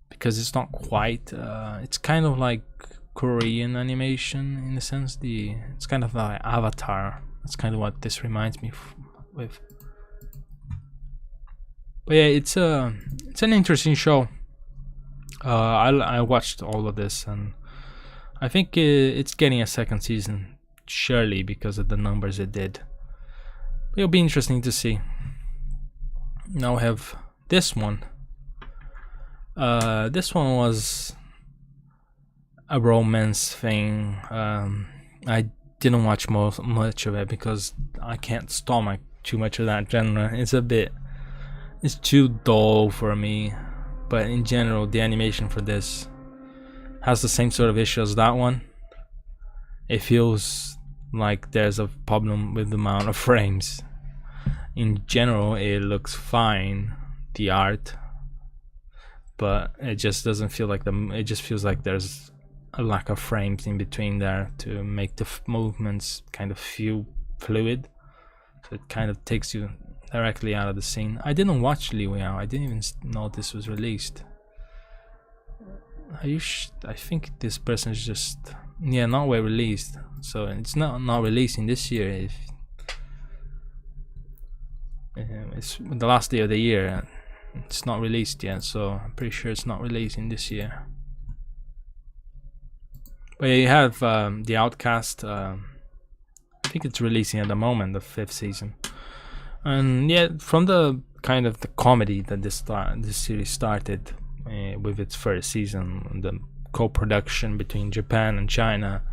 because it's not quite it's kind of like Korean animation in a sense. It's kind of like Avatar. That's kind of what this reminds me with. But yeah, it's an interesting show. I watched all of this, and I think it's getting a second season, surely, because of the numbers it did. It'll be interesting to see. Now we have this one. This one was a romance thing. I didn't watch much of it because I can't stomach too much of that genre. It's too dull for me. But in general, the animation for this has the same sort of issue as that one. It feels like there's a problem with the amount of frames. In general, it looks fine, the art, but it just doesn't feel like it just feels like there's a lack of frames in between there to make the movements kind of feel fluid. So it kind of takes you directly out of the scene. I didn't watch Liu Yao. I didn't even know this was released. I think this person is just not well released. So it's not releasing this year. It's the last day of the year. It's not released yet, so I'm pretty sure it's not releasing this year. But you have the Outcast. I think it's releasing at the moment, the 5th season. And yeah, from the kind of the comedy that this series started with its first season, the co-production between Japan and China,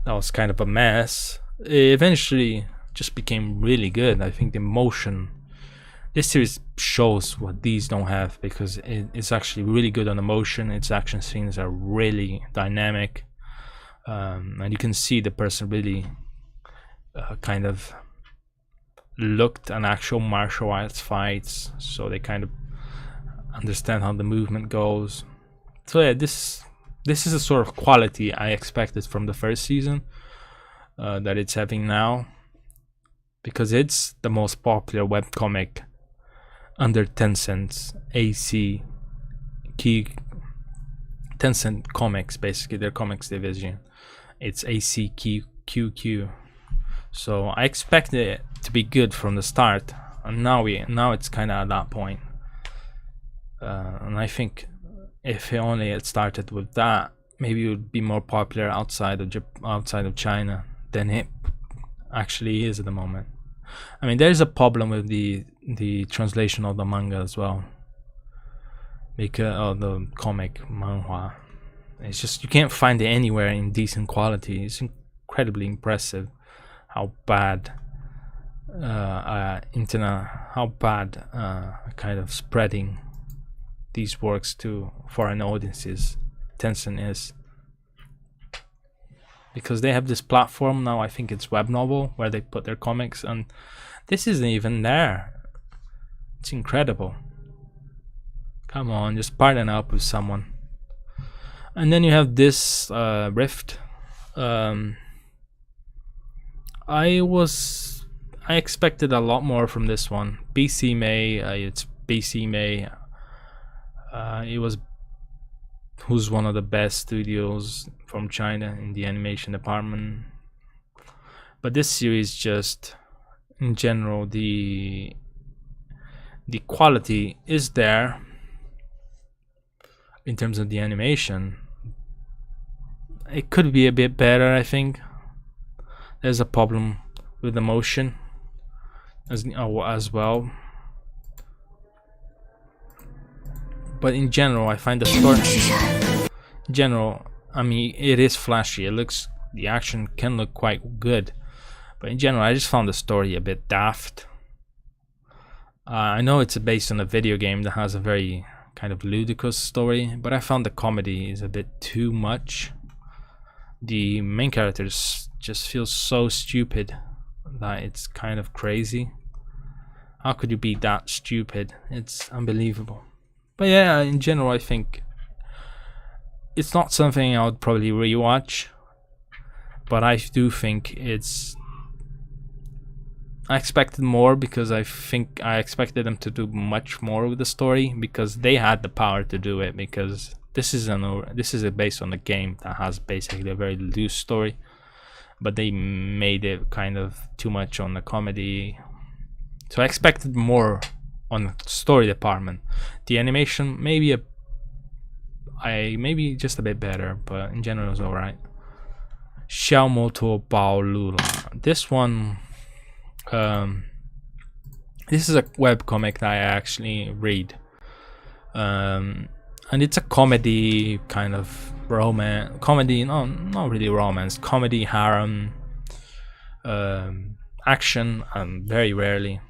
that was kind of a mess. It eventually just became really good. I think the emotion, this series shows what these don't have, because it's actually really good on emotion. Its action scenes are really dynamic, and you can see the person really kind of looked at actual martial arts fights, so they kind of understand how the movement goes. So yeah, this is a sort of quality I expected from the first season that it's having now, because it's the most popular webcomic under Tencent's AC key. Tencent Comics, basically their comics division. It's ACQQ. So I expected it to be good from the start, and now it's kind of at that point. And I think if it only had started with that, maybe it would be more popular outside of China than it actually is at the moment. I mean, there's a problem with the translation of the manga as well, because the comic manhwa. It's just, you can't find it anywhere in decent quality. It's incredibly impressive how bad kind of spreading these works to foreign audiences Tencent is, because they have this platform now. I think it's Web Novel, where they put their comics, and this isn't even there. It's incredible. Come on, just partner up with someone. And then you have this Rift. Um, I expected a lot more from this one. BC May, it's BC May. It was who's one of the best studios from China in the animation department. But this series, just in general, the quality is there in terms of the animation. It could be a bit better, I think. There's a problem with the motion as well. But in general, I find the story. In general, I mean, it is flashy. The action can look quite good. But in general, I just found the story a bit daft. I know it's based on a video game that has a very kind of ludicrous story, but I found the comedy is a bit too much. The main characters just feel so stupid that it's kind of crazy. How could you be that stupid? It's unbelievable. But yeah, in general, I think it's not something I would probably rewatch, but I do think I expected more, because I think I expected them to do much more with the story, because they had the power to do it, because this is based on a game that has basically a very loose story, but they made it kind of too much on the comedy. So I expected more on the story department. The animation maybe just a bit better, but in general it was alright. Xiaomoto Bao Lula. This one, this is a webcomic that I actually read, and it's a comedy, kind of comedy, no, not really romance, comedy, harem, action, very rarely.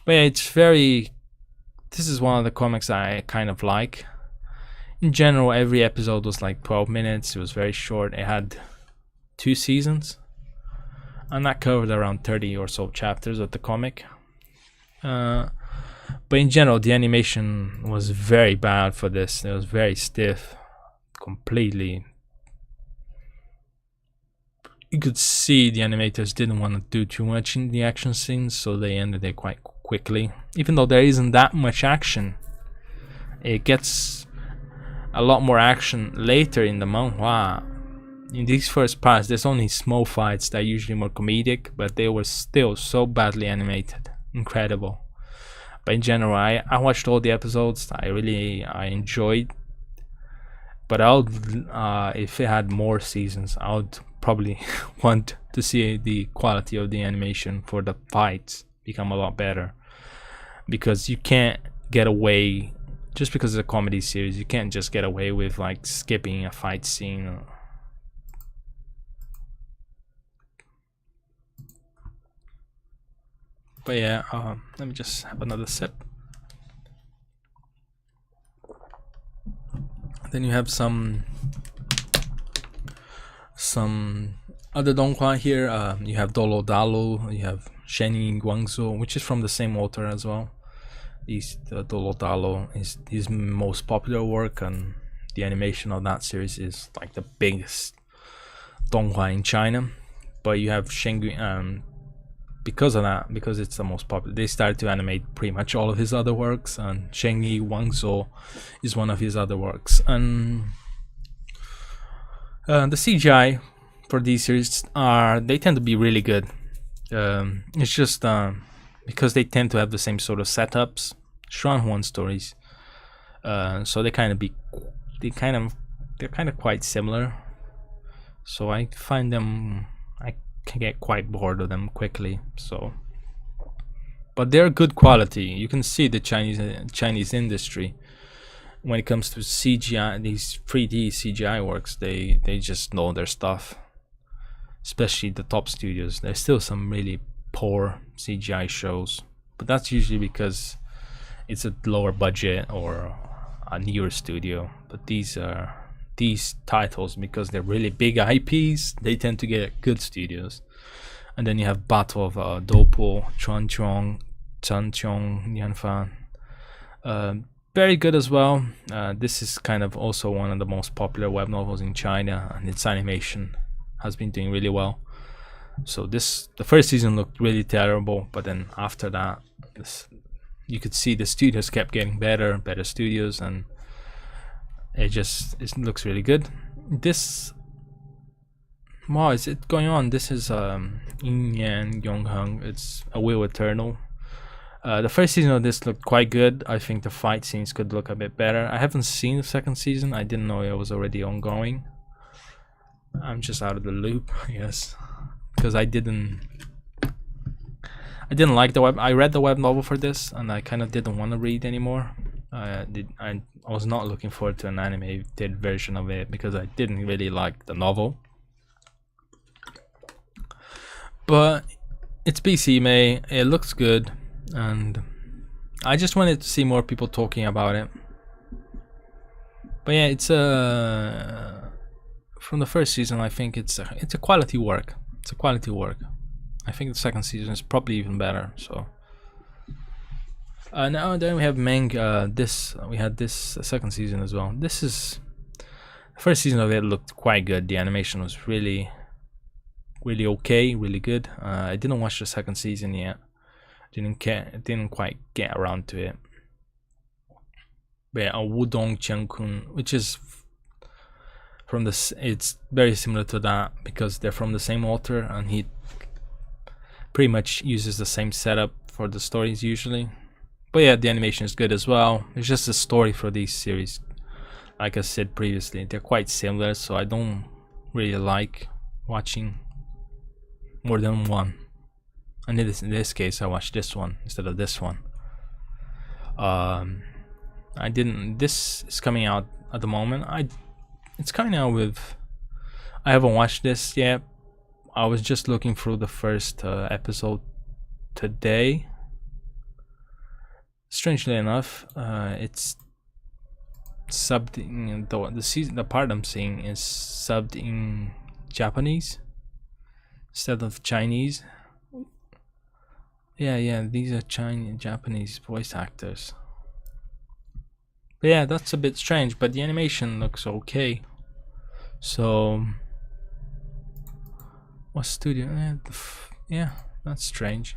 But yeah, this is one of the comics I kind of like. In general, every episode was like 12 minutes. It was very short. It had 2 seasons, and that covered around 30 or so chapters of the comic. But in general, the animation was very bad for this. It was very stiff, completely. You could see the animators didn't want to do too much in the action scenes, so they ended it quite quickly. Even though there isn't that much action, it gets a lot more action later in the manhwa. In these first parts, there's only small fights that are usually more comedic, but they were still so badly animated. Incredible. But in general, I watched all the episodes. I enjoyed. But if it had more seasons, I would probably want to see the quality of the animation for the fights become a lot better, because you can't get away, just because it's a comedy series, you can't just get away with like skipping a fight scene. But yeah, let me just have another sip. Then you have some other Donghua here. You have Dolo Dalo, you have Shenyi Guangzhou, which is from the same author as well. Dolo Dalo is his most popular work, and the animation of that series is like the biggest Donghua in China. But you have Shenyi, because it's the most popular, they started to animate pretty much all of his other works, and Shenyi Guangzhou is one of his other works. And the CGI for these series they tend to be really good. It's just because they tend to have the same sort of setups, Xuanhuan stories. So they're kind of quite similar. So I find them, I can get quite bored of them quickly. So, but they're good quality. You can see the Chinese industry when it comes to CGI, these 3D CGI works. They just know their stuff. Especially the top studios. There's still some really poor CGI shows, but that's usually because it's a lower budget or a newer studio. But these titles, because they're really big IPs, they tend to get good studios. And then you have Battle of Dopo, Chuanchong, Yanfan. Very good as well. This is kind of also one of the most popular web novels in China, and its animation has been doing really well. So the first season looked really terrible, but then after that, you could see the studios kept getting better studios, and it looks really good. This, wow, is it going on? This is Yin Yan Yongheng. It's A Will Eternal. The first season of this looked quite good. I think the fight scenes could look a bit better. I haven't seen the second season. I didn't know it was already ongoing. I'm just out of the loop, I guess, because I didn't like the web. I read the web novel for this, and I kind of didn't want to read anymore. I was not looking forward to an animated version of it because I didn't really like the novel. But it's PC made. It looks good, and I just wanted to see more people talking about it. But yeah, it's from the first season. I think it's a quality work. It's a quality work. I think the second season is probably even better. So now then we have we had this second season as well. This is the first season of it looked quite good. The animation was really okay, really good. I didn't watch the second season yet. Didn't quite get around to it. But yeah, Wudong Qiankun, which is from it's very similar to that because they're from the same author, and he pretty much uses the same setup for the stories usually. But yeah, the animation is good as well. It's just the story for these series, like I said previously, they're quite similar, so I don't really like watching more than one. And in this case, I watched this one instead of this one. This is coming out at the moment. It's coming out with. I haven't watched this yet. I was just looking through the first episode today. Strangely enough, it's subbed in the part I'm seeing is subbed in Japanese instead of Chinese. Yeah, these are Japanese voice actors. But yeah, that's a bit strange, but the animation looks okay. So what studio? Yeah, that's strange.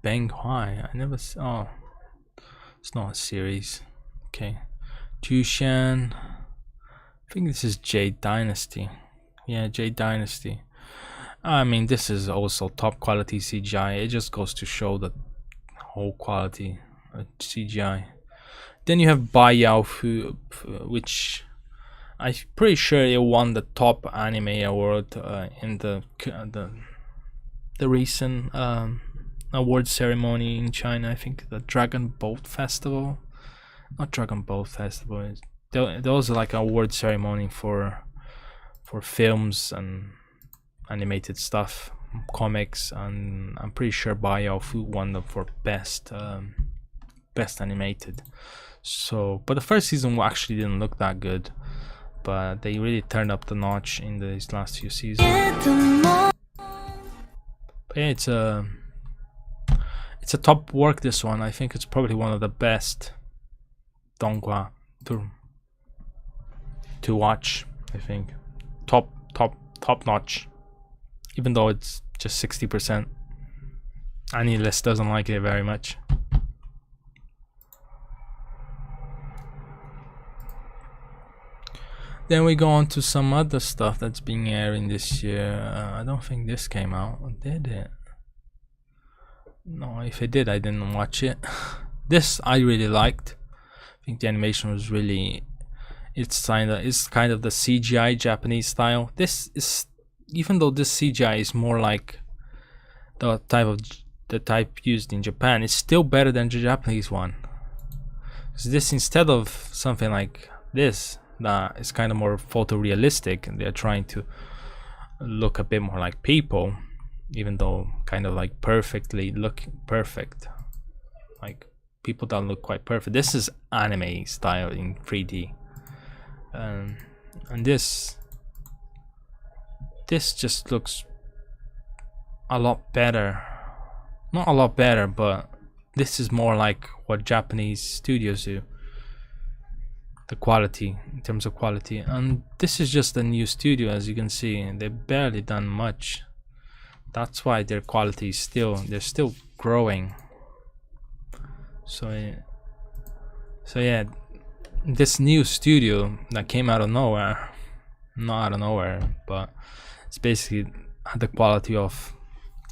Donghua, I never oh, it's not a series. Okay, Jushan. I think this is Jade Dynasty. Yeah, Jade Dynasty. I mean, this is also top quality CGI. It just goes to show the whole quality of CGI. Then you have Bai Yao Fu, which I'm pretty sure it won the top anime award in the recent award ceremony in China. I think the Dragon Boat Festival, not Dragon Boat Festival. There was like an award ceremony for films and animated stuff, comics, and I'm pretty sure Bai Yao Fu won them for best animated. So, but the first season actually didn't look that good, but they really turned up the notch in these last few seasons. But yeah, it's a top work, this one. I think it's probably one of the best Donghua to watch. I think top notch, even though it's just 60%. Anilist doesn't like it very much. Then we go on to some other stuff that's being airing this year. I don't think this came out, did it? No, if it did, I didn't watch it. This I really liked. I think the animation was really. It's kind of the CGI Japanese style. This is, even though this CGI is more like the type used in Japan, it's still better than the Japanese one. So this, instead of something like this that is kind of more photorealistic, and they're trying to look a bit more like people, even though kind of like perfectly looking perfect, like people that look quite perfect. This is anime style in 3D. And this just looks a lot better. Not a lot better, but this is more like what Japanese studios do. the quality, in terms of quality. And this is just a new studio, as you can see. They've barely done much. That's why their quality is they're still growing. So yeah, this new studio that came out of nowhere, not out of nowhere, but it's basically the quality of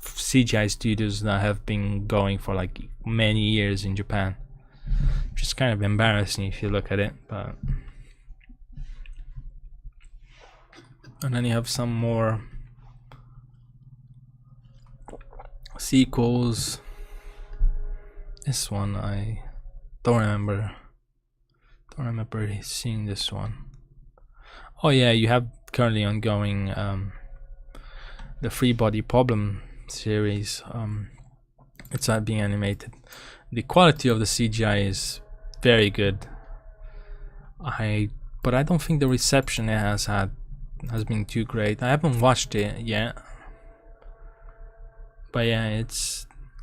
CGI studios that have been going for like many years in Japan. Just kind of embarrassing if you look at it, but and then you have some more sequels. This one I don't remember seeing this one. Oh yeah, you have currently ongoing the Free Body Problem series. It's not being animated. The quality of the CGI is very good. But I don't think the reception it has been too great. I haven't watched it yet, but yeah,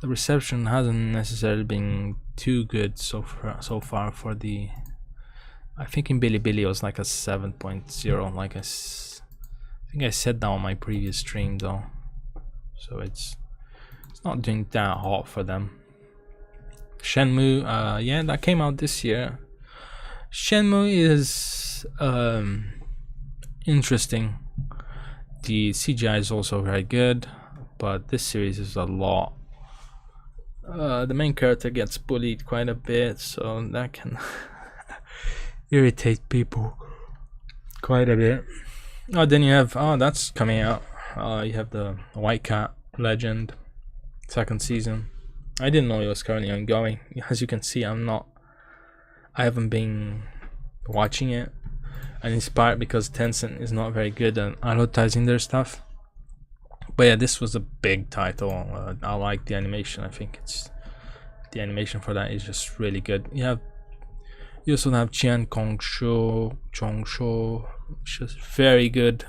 the reception hasn't necessarily been too good so far for the. I think in Bilibili it was like a 7.0, like I think I said that on my previous stream though, so it's not doing that hot for them. Shenmue, yeah, that came out this year. Shenmue is interesting. The CGI is also very good, but this series is a lot. The main character gets bullied quite a bit, so that can irritate people quite a bit. Oh, then you have, that's coming out. You have the White Cat Legend second season. I didn't know it was currently ongoing. As you can see, I haven't been watching it, and it's part because Tencent is not very good at advertising their stuff. But yeah, this was a big title. I like the animation. I think the animation for that is just really good. You also have Qian Chongsho, which is very good.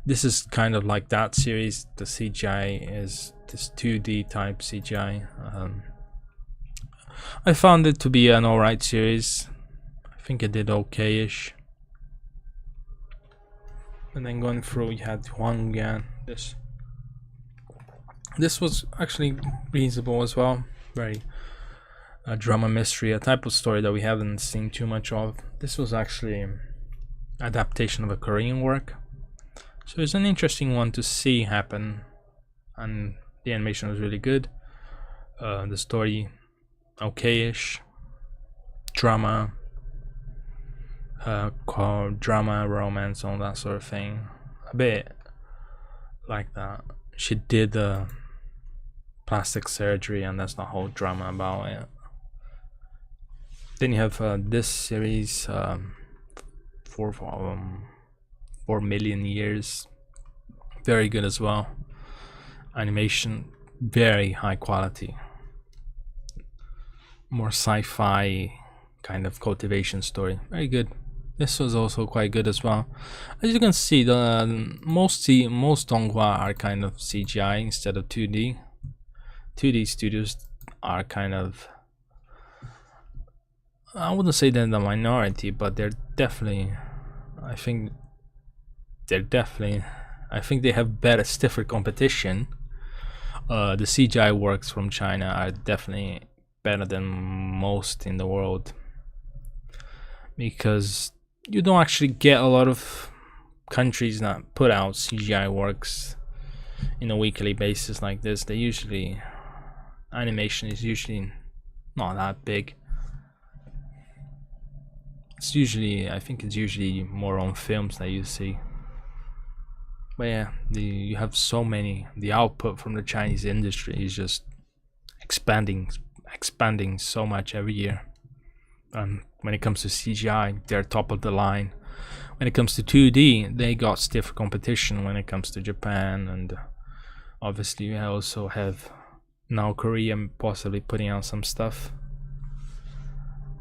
This is kind of like that series. The CGI is this 2D type CGI. I found it to be an alright series. I think it did okay-ish. And then going through, you had Huangyan. This was actually reasonable as well. Very drama mystery, a type of story that we haven't seen too much of. This was actually adaptation of a Korean work, so it's an interesting one to see happen, and the animation was really good. The story okay-ish. Drama, romance, all that sort of thing, a bit like that. She did plastic surgery, and that's the whole drama about it. Then you have this series, 4 million years, very good as well. Animation very high quality, more sci-fi kind of cultivation story, very good. This was also quite good as well. As you can see, most Donghua are kind of CGI instead of 2D. 2D studios are kind of, I wouldn't say they're the minority, but they're definitely, I think they have better, stiffer competition. The CGI works from China are definitely better than most in the world, because you don't actually get a lot of countries that put out CGI works in a weekly basis like this. Animation is usually not that big. I think it's usually more on films that you see. But yeah, you have so many. The output from the Chinese industry is just expanding so much every year. When it comes to CGI, they're top of the line. When it comes to 2D, they got stiff competition when it comes to Japan, and obviously you also have now Korea possibly putting out some stuff.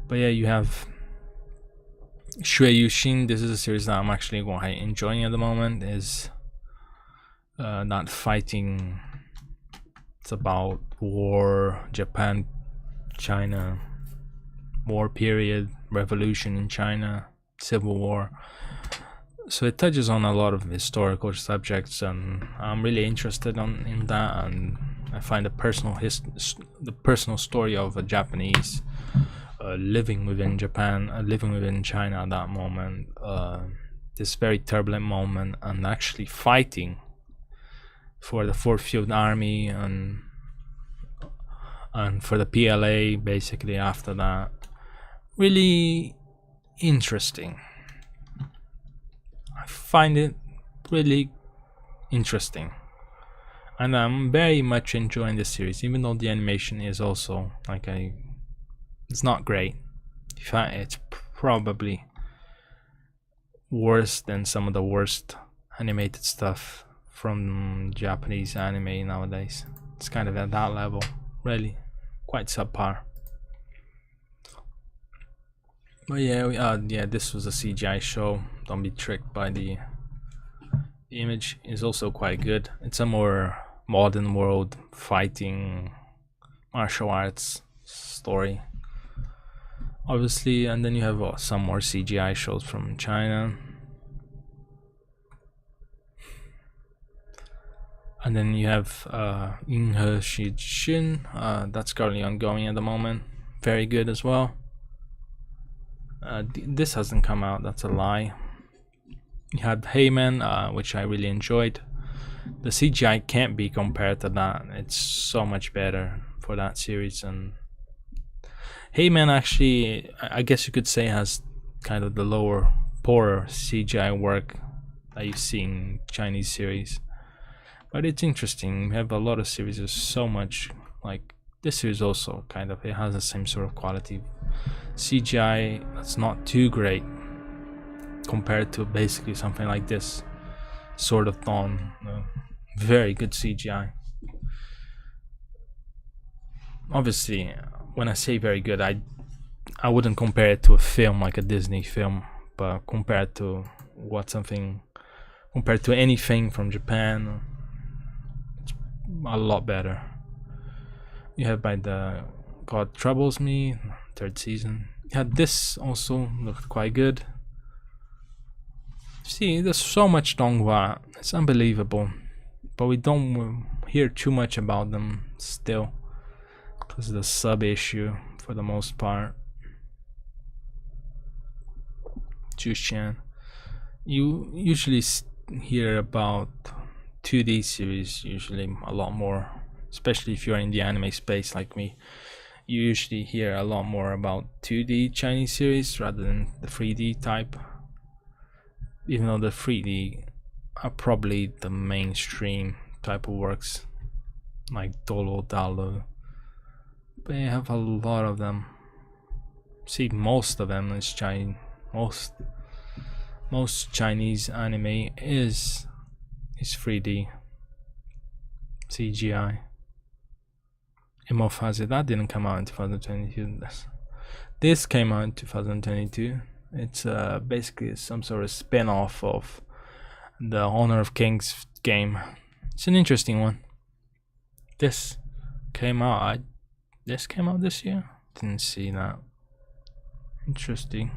But yeah, you have Shui Yushin. This is a series that I'm actually quite enjoying at the moment. Is not fighting. It's about war, Japan, China, war period, revolution in China, civil war. So it touches on a lot of historical subjects, and I'm really interested in that. And I find the personal story of a Japanese living within Japan, living within China at that moment, this very turbulent moment, and actually fighting for the Fourth Field Army and for the PLA basically after that. Really interesting. I find it really interesting, and I'm very much enjoying this series, even though the animation is also it's not great. In fact, it's probably worse than some of the worst animated stuff from Japanese anime nowadays. It's kind of at that level, really quite subpar. But yeah, this was a CGI show. Don't be tricked by the image. Is also quite good. It's a more modern world fighting martial arts story, obviously, and then you have some more CGI shows from China, and then you have Inhe Shijin, that's currently ongoing at the moment. Very good as well. This hasn't come out, that's a lie. You had Heyman, which I really enjoyed. The CGI can't be compared to that. It's so much better for that series. And Heyman actually, I guess you could say, has kind of the poorer CGI work that you see in Chinese series. But it's interesting. We have a lot of series with so much, like this series also kind of, it has the same sort of quality. CGI that's not too great compared to basically something like this, Sword of Dawn. Very good CGI. Obviously, when I say very good, I wouldn't compare it to a film like a Disney film, but compared to anything from Japan, it's a lot better. You have by the God Troubles Me, 3rd season. Yeah, this also looked quite good. See, there's so much Donghua, it's unbelievable, but we don't hear too much about them still, because of the sub issue for the most part. Jushan, you usually hear about 2D series, usually a lot more, especially if you're in the anime space like me. You usually hear a lot more about 2D Chinese series rather than the 3D type, even though the 3D are probably the mainstream type of works, like Dolo Dalo. But you have a lot of them. See, most of them is Chinese. Most Chinese anime is 3D CGI. Emophase, that didn't come out in 2022. This came out in 2022. It's basically some sort of spin-off of the Honor of Kings game. It's an interesting one. This came out this year? Didn't see that. Interesting.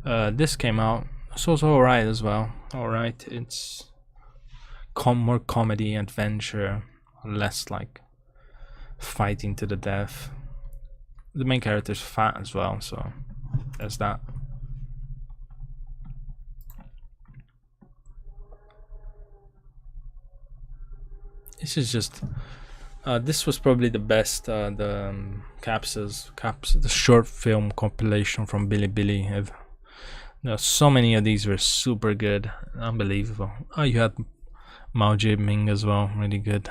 This came out. It's also alright as well. Alright, it's more comedy, adventure, less like fighting to the death. The main character's fat as well, so there's that. This is just this was probably the best, the Caps, the short film compilation from Bilibili. There are so many of these were super good, unbelievable. Oh, you had Mao Ming as well, really good.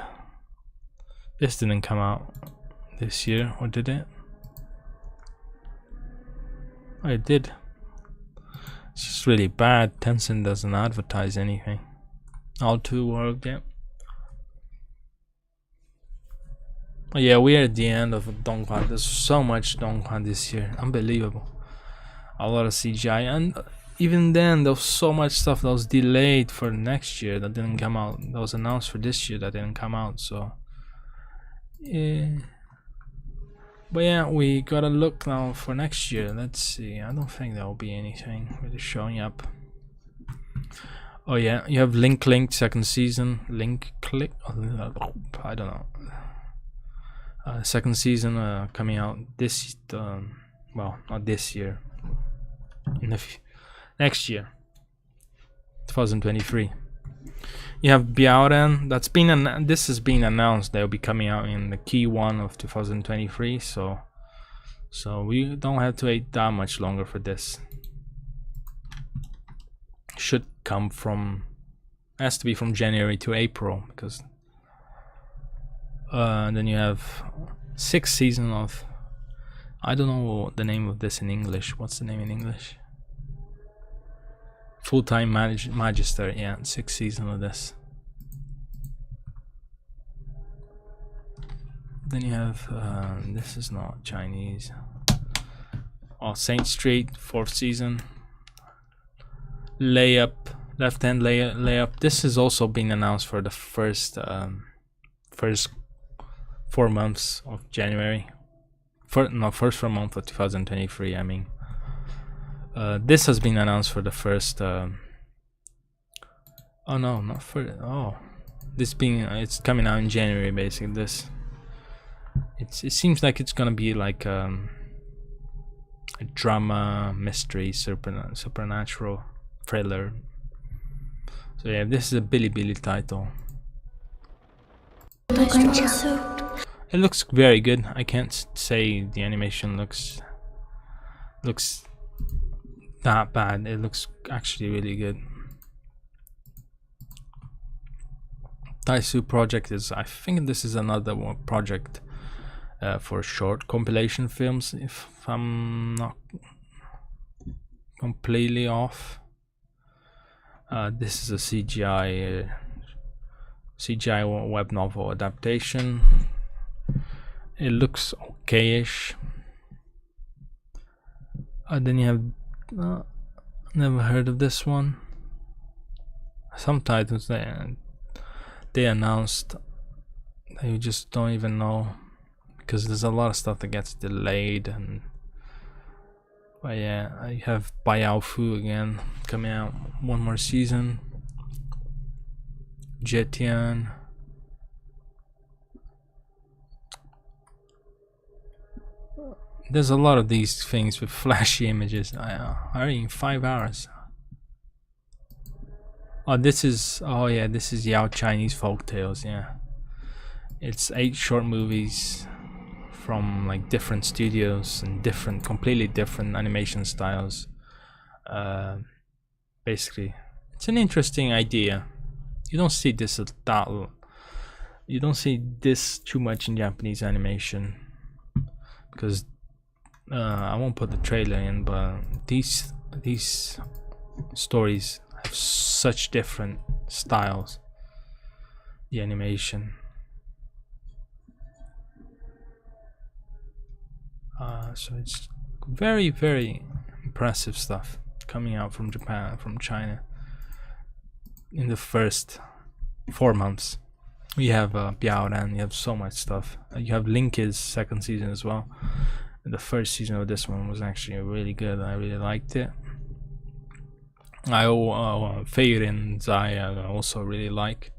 This didn't come out this year, or did it? Oh, it did. It's just really bad. Tencent doesn't advertise anything. All too world, yeah. Oh, yeah, we are at the end of Donghua. There's so much Donghua this year, unbelievable. A lot of CGI, and even then there was so much stuff that was delayed for next year that didn't come out, that was announced for this year that didn't come out. So yeah, But yeah, we gotta look now for next year. Let's see. I don't think there will be anything really showing up. Oh yeah, you have Link second season. I don't know. Second season coming out this well, not this year, in the next year, 2023. You have Biaoren. This has been announced. They'll be coming out in the Q1 of 2023. So we don't have to wait that much longer for this. Should come from, has to be from January to April, because then you have 6th season of, I don't know the name of this in English. What's the name in English? Full-time Magister. Yeah, 6th season of this. Then you have this is not Chinese. Oh, Saint Street 4th season. Layup, left hand layup. This has also been announced for the first 4 months of January. First 4 months of 2023. I mean, this has been announced for the first. Oh no, not for. Oh, it's coming out in January. Basically, this. It seems like it's gonna be like a drama, mystery, supernatural thriller. So yeah, this is a Bilibili title. It looks very good. I can't say the animation looks that bad. It looks actually really good. Taisu project is, I think this is another one project for short compilation films, if I'm not completely off. This is a CGI web novel adaptation. It looks okayish. Then you have never heard of this one. Some titles they announced that you just don't even know, because there's a lot of stuff that gets delayed. And but yeah, I have Baiao Fu again coming out, one more season. Jetian. There's a lot of these things with flashy images. Are in 5 hours. Oh, this is Yao Chinese Folktales. Yeah, it's 8 short movies from like different studios and completely different animation styles. Basically, it's an interesting idea. You don't see this you don't see this too much in Japanese animation, because I won't put the trailer in, but these stories have such different styles, the animation. So it's very, very impressive stuff coming out from Japan, from China in the first 4 months. We have Biaoran, you have so much stuff. You have Link's second season as well. And the first season of this one was actually really good. I really liked it. Feirin Zai I also really like.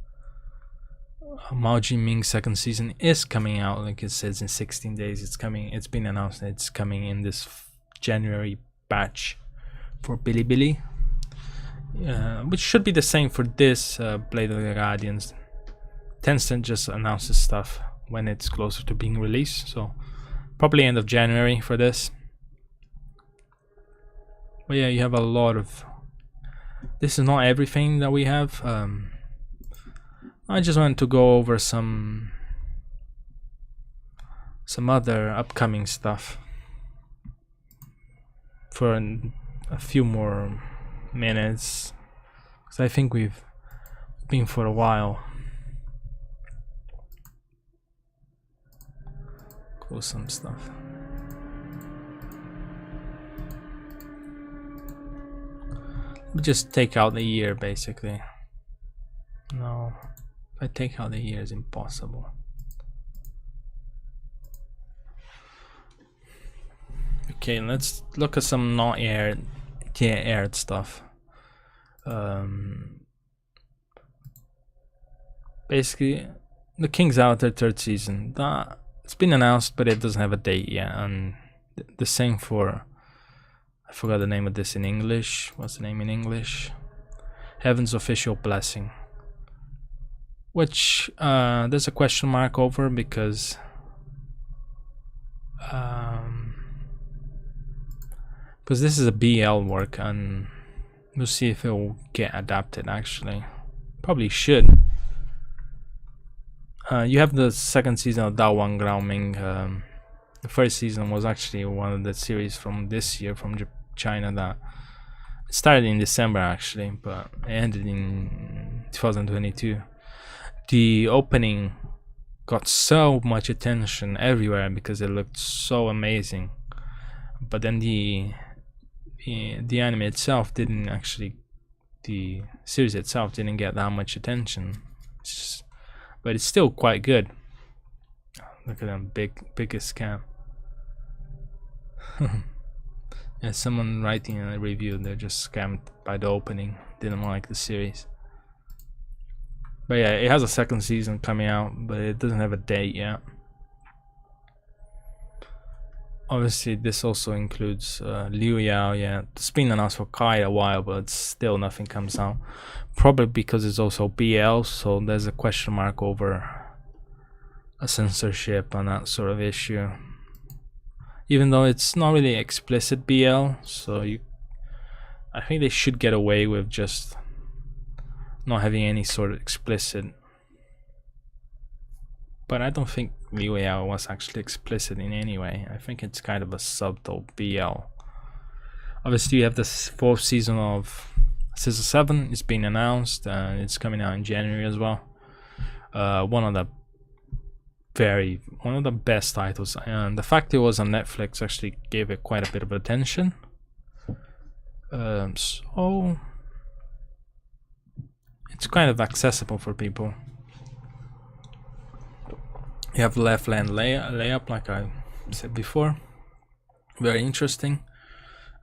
Mao Jinming second season is coming out, like it says, in 16 days. It's coming. It's been announced that it's coming in this January batch for Bilibili, which should be the same for this Blade of the Guardians. Tencent just announces stuff when it's closer to being released, so probably end of January for this. But yeah, you have a lot of. This is not everything that we have. I just wanted to go over some other upcoming stuff for a few more minutes, because I think we've been for a while. Cool, some stuff. We just take out the year, basically. No, if I take out the year, it's impossible. Okay, let's look at some not aired stuff. Basically, The King's out their third season. It's been announced, but it doesn't have a date yet. And the same for, I forgot the name of this in English. What's the name in English? Heaven's Official Blessing. Which there's a question mark over because this is a BL work, and we'll see if it will get adapted. Actually, probably should. You have the second season of Daowang Graoming. The first season was actually one of the series from this year from China that it started in December actually, but it ended in 2022. The opening got so much attention everywhere because it looked so amazing, but then the anime itself didn't actually, the series itself didn't get that much attention. But it's still quite good. Look at them, biggest scam. Yeah, someone writing in a review, they're just scammed by the opening, didn't like the series. But yeah, it has a second season coming out, but it doesn't have a date yet. Obviously, this also includes Liu Yao. Yeah, it's been announced for quite a while, but still nothing comes out. Probably because it's also BL, so there's a question mark over a censorship and that sort of issue. Even though it's not really explicit BL, so I think they should get away with just not having any sort of explicit. But I don't think Liu Yao was actually explicit in any way. I think it's kind of a subtle BL. Obviously, you have the fourth season of Season 7 is being announced, and it's coming out in January as well. One of the best titles, and the fact it was on Netflix actually gave it quite a bit of attention. So it's kind of accessible for people. You have Left Land Layup, like I said before. Very interesting.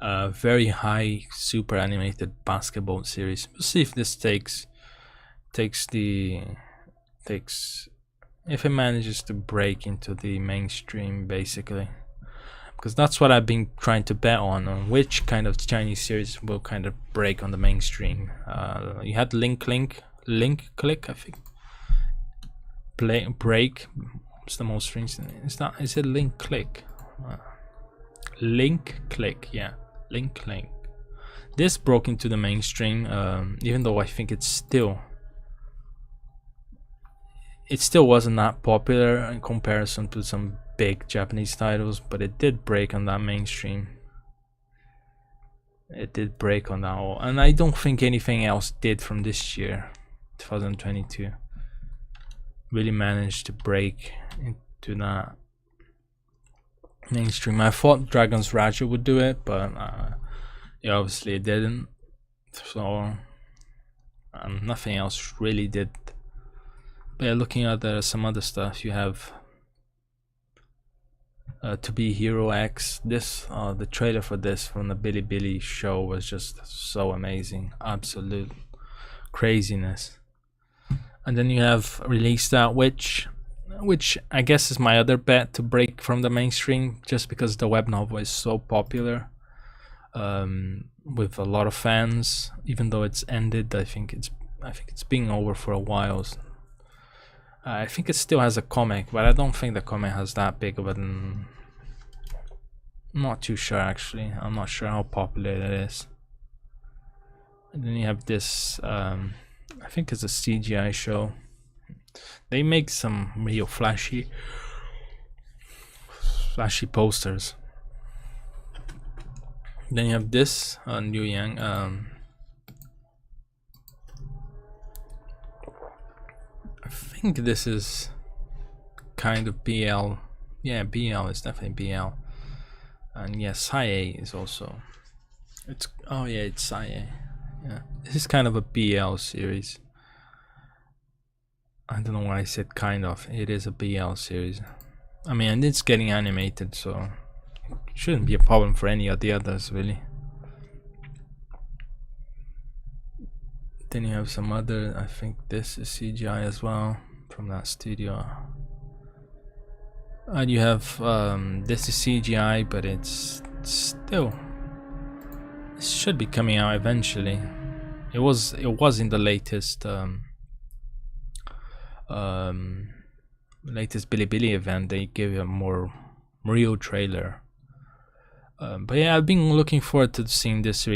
Very high, super animated basketball series. We'll see if this takes if it manages to break into the mainstream, basically, because that's what I've been trying to bet on which kind of Chinese series will kind of break on the mainstream. You had Link Click, I think. Break. What's the most recent? Is it Link Click? Link Click, yeah. Link Click. This broke into the mainstream, even though I think it still wasn't that popular in comparison to some big Japanese titles, but it did break on that mainstream. It did break on that all, and I don't think anything else did from this year, 2022. Really managed to break into that mainstream. I thought Dragon's Raja would do it, but yeah, obviously it didn't. So nothing else really did. But yeah, looking at some other stuff, you have To Be Hero X. This the trailer for this from the Bilibili show was just so amazing, absolute craziness. And then you have Released Out, which I guess is my other bet to break from the mainstream, just because the web novel is so popular with a lot of fans. Even though it's ended, I think it's been over for a while. I think it still has a comic, but I don't think the comic has that big of an. I'm not too sure actually. I'm not sure how popular it is. And then you have this. I think it's a CGI show. They make some real flashy posters. Then you have this Liu Yang. I think this is kind of BL. Yeah, BL is definitely BL. And yeah, Sae is also. It's Sae. Yeah, this is kind of a BL series. I don't know why I said kind of. It is a BL series. I mean, and it's getting animated, so it Shouldn't be a problem for any of the others, really. Then you have some other, I think this is CGI as well from that studio. And you have this is CGI, but it's still, it should be coming out eventually. It was in the latest latest Bilibili event. They gave a more real trailer. But yeah, I've been looking forward to seeing this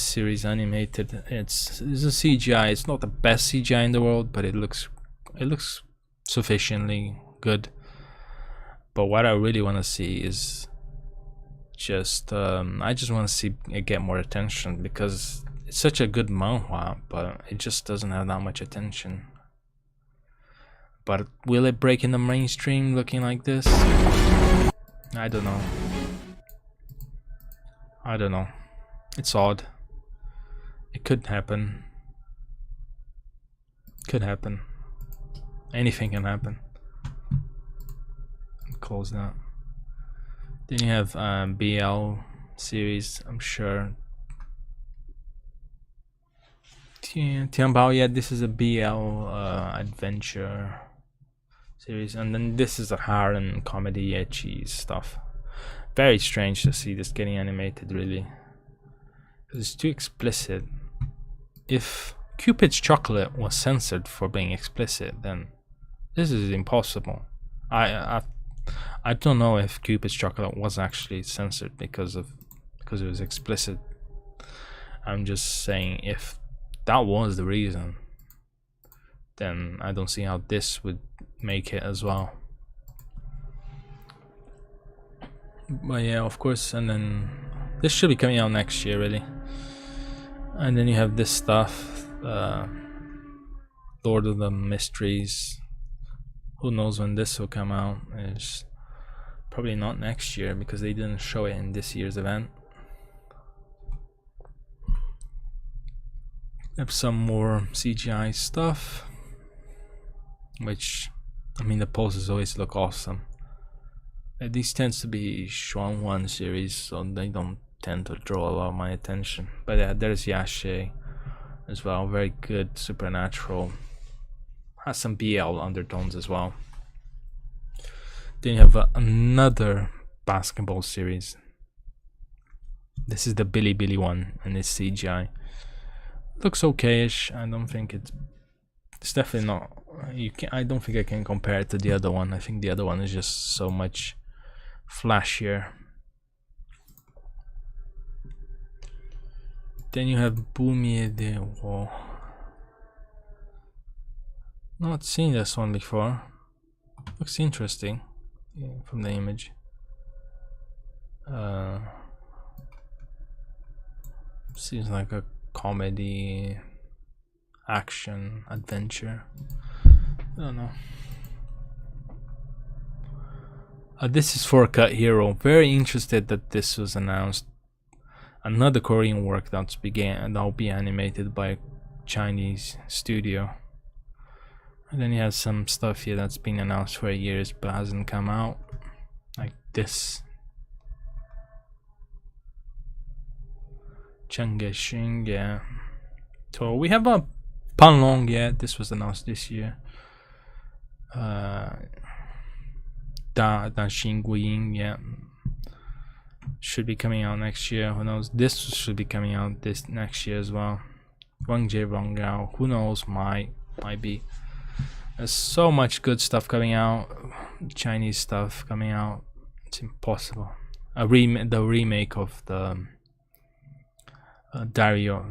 series animated. It's a CGI. It's not the best CGI in the world, but it looks sufficiently good. But what I really want to see is just I just want to see it get more attention, because it's such a good manhwa, but it just doesn't have that much attention. But will it break in the mainstream looking like this? I don't know. I don't know. It's odd. It could happen. Could happen. Anything can happen. Close that. Then you have BL series, I'm sure. Tianbao, yeah, this is a BL adventure series, and then this is a harem comedy ecchi stuff. Very strange to see this getting animated, really, because it's too explicit. If Cupid's Chocolate was censored for being explicit, then this is impossible. I don't know if Cupid's Chocolate was actually censored because it was explicit. I'm just saying, if that was the reason, then I don't see how this would make it as well. But yeah, of course, and then this should be coming out next year, really. And then you have this stuff, Lord of the Mysteries. Who knows when this will come out? It's probably not next year, because they didn't show it in this year's event. Have some more CGI stuff, which, I mean, the poses always look awesome. These tends to be Xuanhuan series, so they don't tend to draw a lot of my attention. But yeah, there's Yashe as well, very good, supernatural. Has some BL undertones as well. Then you have another basketball series. This is the Bilibili one, and it's CGI. Looks okayish. I don't think it's definitely not. I don't think I can compare it to the other one. I think the other one is just so much flashier. Then you have Bumie de Wo. Not seen this one before. Looks interesting, yeah, from the image. Seems like a comedy, action, adventure. I don't know. This is for Cut Hero. Very interested that this was announced. Another Korean work that'll be animated by a Chinese studio. And then he has some stuff here that's been announced for years but hasn't come out, like this. Changeshing, yeah. So we have a Panlong, yeah, this was announced this year. Da Xinguiying, yeah. Should be coming out next year, who knows? This should be coming out this next year as well. Wangje Wanggao, who knows, might be. There's so much good stuff coming out, Chinese stuff coming out. It's impossible. The remake of the Diary of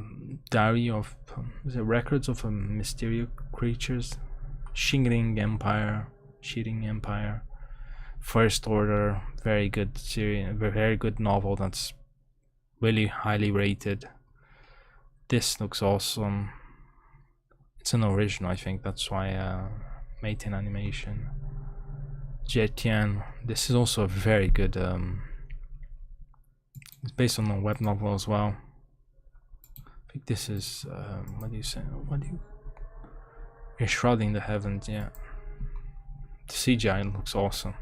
is it Records of Mysterious Creatures, Shingling Empire, First Order. Very good series, very good novel that's really highly rated. This looks awesome. It's an original, I think, that's why made in animation. Jetian, this is also a very good, it's based on a web novel as well. I think this is, what do you say, Enshrouding the Heavens, yeah. The CGI looks awesome.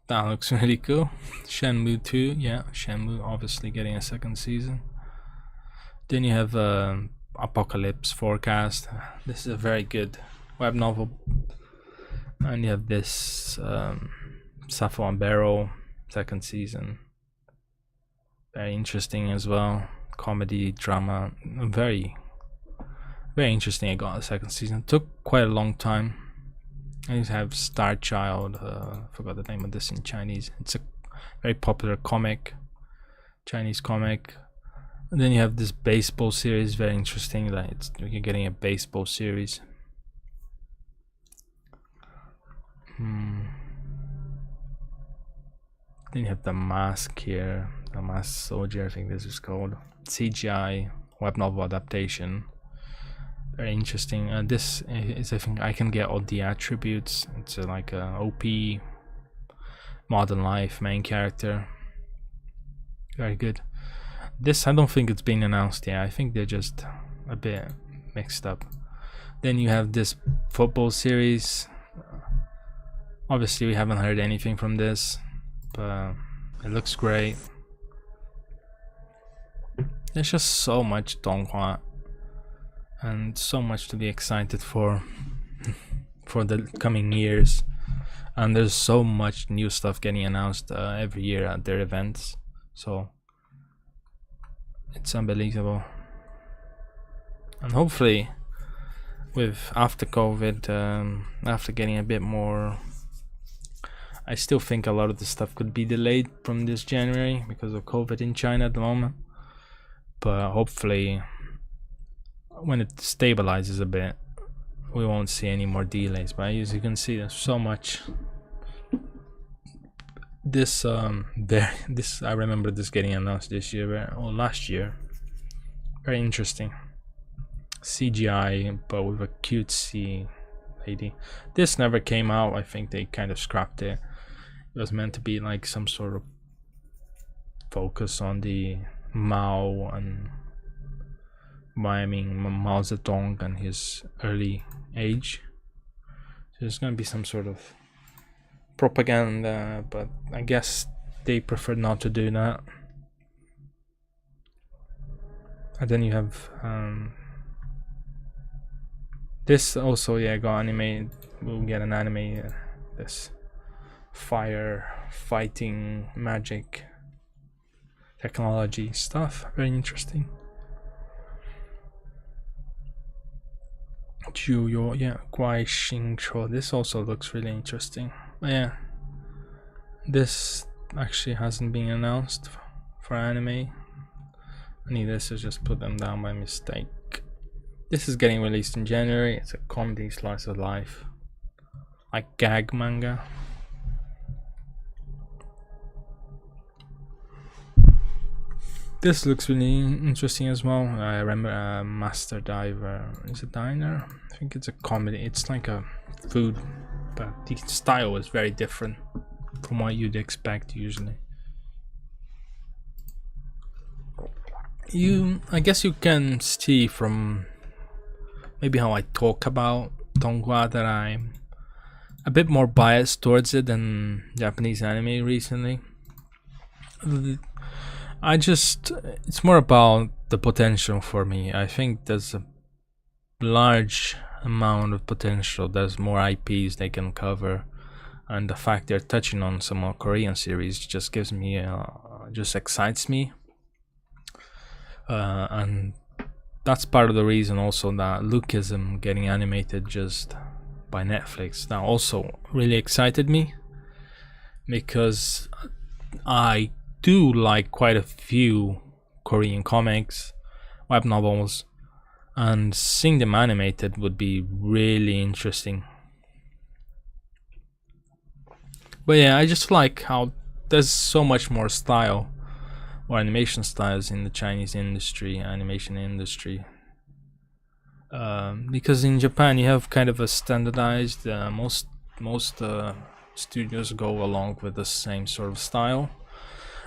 That looks really cool. Shenmue 2, yeah, Shenmue obviously getting a second season. Then you have Apocalypse Forecast. This is a very good web novel. And you have this Sappho and Barrel, second season. Very interesting as well. Comedy, drama, very interesting. I got a second season. It took quite a long time. I used to have Star Child. Forgot the name of this in Chinese. It's a very popular comic, Chinese comic. And then you have this baseball series, very interesting. That you're getting a baseball series. Then you have the Mask here, the Masked Soldier. I think this is called CGI web novel adaptation. Very interesting. This is, I think I can get all the attributes. It's like a OP modern life main character. Very good. This I don't think it's been announced yet. I think they're just a bit mixed up. Then you have this football series. Obviously we haven't heard anything from this, but it looks great. There's just so much Donghua and so much to be excited for the coming years, and there's so much new stuff getting announced every year at their events, so it's unbelievable. And hopefully with after COVID, after getting a bit more, I still think a lot of the stuff could be delayed from this January because of COVID in China at the moment, but hopefully when it stabilizes a bit we won't see any more delays. But as you can see, there's so much. This I remember this getting announced this year or last year. Very interesting. CGI but with a cutesy lady. This never came out. I think they kind of scrapped it. It was meant to be like some sort of focus on the Mao and Mao Zedong and his early age. So there's gonna be some sort of propaganda, but I guess they prefer not to do that. And then you have this also, yeah, got animated. We'll get an anime. This fire fighting magic technology stuff, very interesting. Juyo, yeah, Guai Xingchuo. This also looks really interesting. But yeah, this actually hasn't been announced for anime. I need this to just put them down by mistake. This is getting released in January. It's a comedy slice of life, like gag manga. This looks really interesting as well. I remember Master Diver. Is it Diner? I think it's a comedy. It's like a food, but the style is very different from what you'd expect usually. I guess you can see from maybe how I talk about Donghua that I'm a bit more biased towards it than Japanese anime recently. It's more about the potential for me. I think there's a large amount of potential. There's more IPs they can cover, and the fact they're touching on some more Korean series just gives me, just excites me. And that's part of the reason also that Lookism getting animated just by Netflix now also really excited me, because I do like quite a few Korean comics, web novels, and seeing them animated would be really interesting. But yeah, I just like how there's so much more style or animation styles in the Chinese industry, animation industry. Because in Japan you have kind of a standardized, most studios go along with the same sort of style.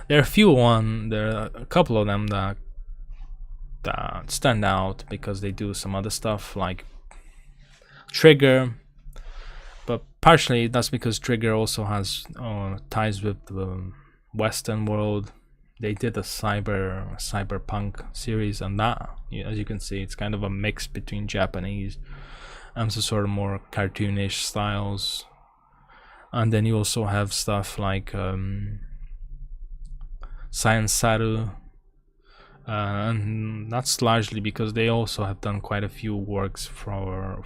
There are a couple of them that stand out because they do some other stuff, like Trigger, but partially that's because Trigger also has ties with the Western world. They did a cyberpunk series, and that, as you can see, it's kind of a mix between Japanese and some sort of more cartoonish styles. And then you also have stuff like Science Saru, and that's largely because they also have done quite a few works for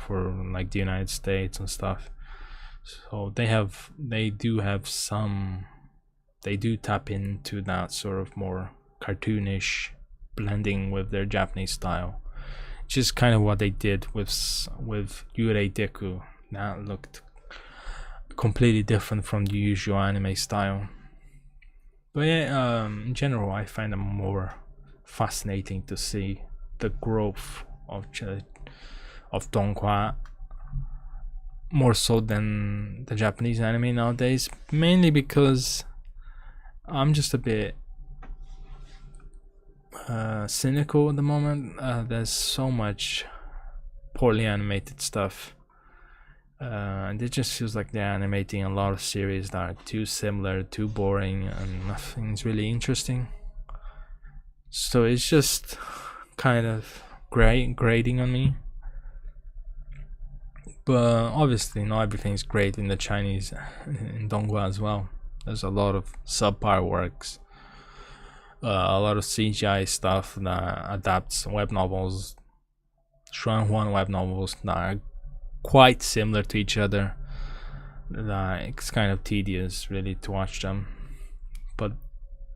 like the United States and stuff. So they do tap into that sort of more cartoonish blending with their Japanese style, which is kind of what they did with Yurei Deku. That looked completely different from the usual anime style. But yeah, in general, I find it more fascinating to see the growth of Donghua, more so than the Japanese anime nowadays, mainly because I'm just a bit cynical at the moment. There's so much poorly animated stuff, and it just feels like they're animating a lot of series that are too similar, too boring, and nothing's really interesting. So it's just kind of grading on me. But obviously not everything's great in the Chinese, in Donghua as well. There's a lot of subpar works, a lot of CGI stuff that adapts web novels, Xuanhuan web novels that are quite similar to each other. It's kind of tedious really to watch them, but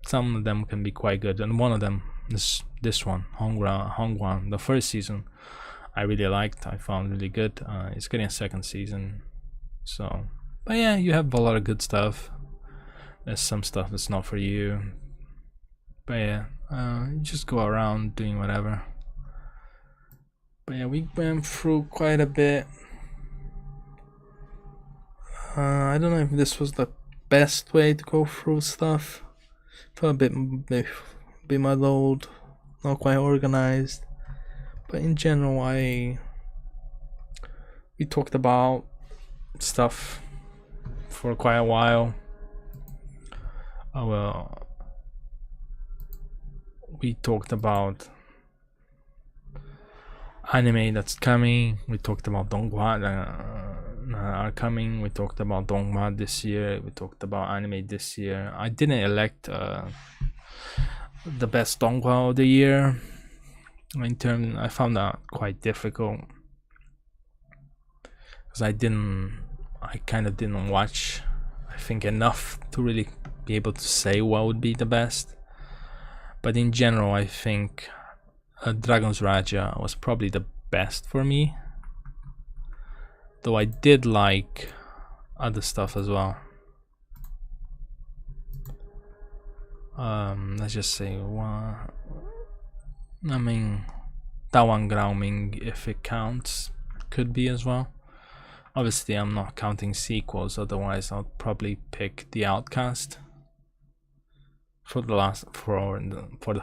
some of them can be quite good, and one of them is this one, Hongguan. The first season I really liked, I found really good. It's getting a second season, so, but yeah, you have a lot of good stuff. There's some stuff that's not for you, but yeah, you just go around doing whatever. But yeah, we went through quite a bit. I don't know if this was the best way to go through stuff. Felt a bit muddled, not quite organized. But in general, we talked about stuff for quite a while. We talked about anime that's coming. We talked about Donghua are coming. We talked about Donghua this year. We talked about anime this year. I didn't elect the best Donghua of the year. I found that quite difficult because I kind of didn't watch, I think, enough to really be able to say what would be the best. But in general, I think Dragon's Raja was probably the best for me, though I did like other stuff as well. Let's just say I mean, Dawan Graoming, if it counts, could be as well. Obviously, I'm not counting sequels, otherwise I'll probably pick The Outcast for the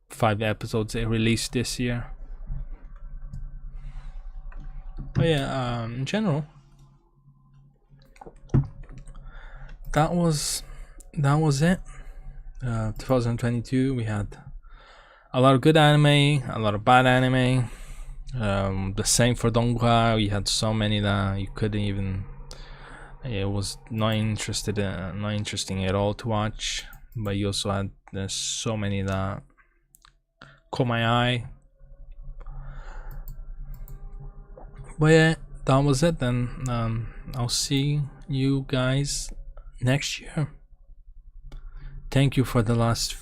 5 episodes it released this year. But yeah, in general, that was it. 2022, we had a lot of good anime, a lot of bad anime. The same for Donghua. We had so many that you couldn't even. It was not interesting at all to watch. But you also had there's so many that caught my eye. But yeah, that was it then. I'll see you guys next year. Thank you for the last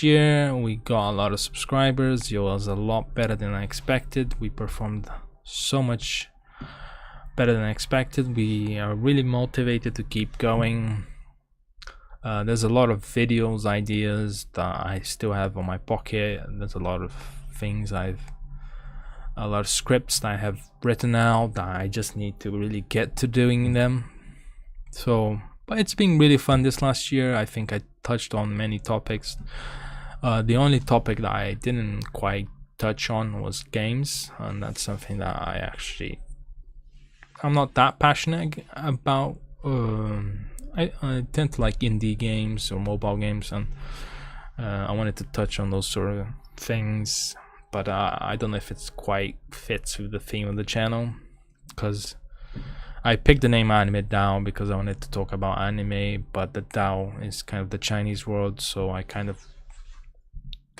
year. We got a lot of subscribers. It was a lot better than I expected. We performed so much better than I expected. We are really motivated to keep going. There's a lot of videos, ideas that I still have on my pocket. There's a lot of scripts that I have written out that I just need to really get to doing them. So, but it's been really fun this last year. I think I touched on many topics. The only topic that I didn't quite touch on was games, and that's something that I actually I'm not that passionate about. I tend to like indie games or mobile games, and I wanted to touch on those sort of things, but I don't know if it's quite fits with the theme of the channel, because I picked the name Anime DAO because I wanted to talk about anime, but the DAO is kind of the Chinese world, so I kind of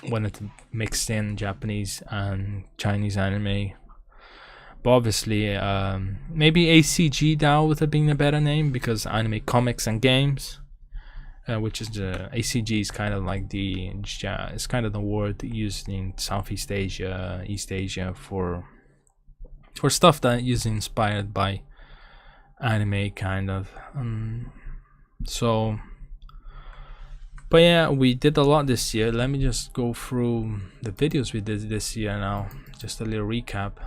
wanted to mix in Japanese and Chinese anime. But obviously, maybe ACG DAO would have been a better name, because anime, comics, and games, which is the ACG is kind of like it's kind of the word used in Southeast Asia, East Asia for stuff that is inspired by anime, kind of. So, but yeah, we did a lot this year. Let me just go through the videos we did this year now. Just a little recap.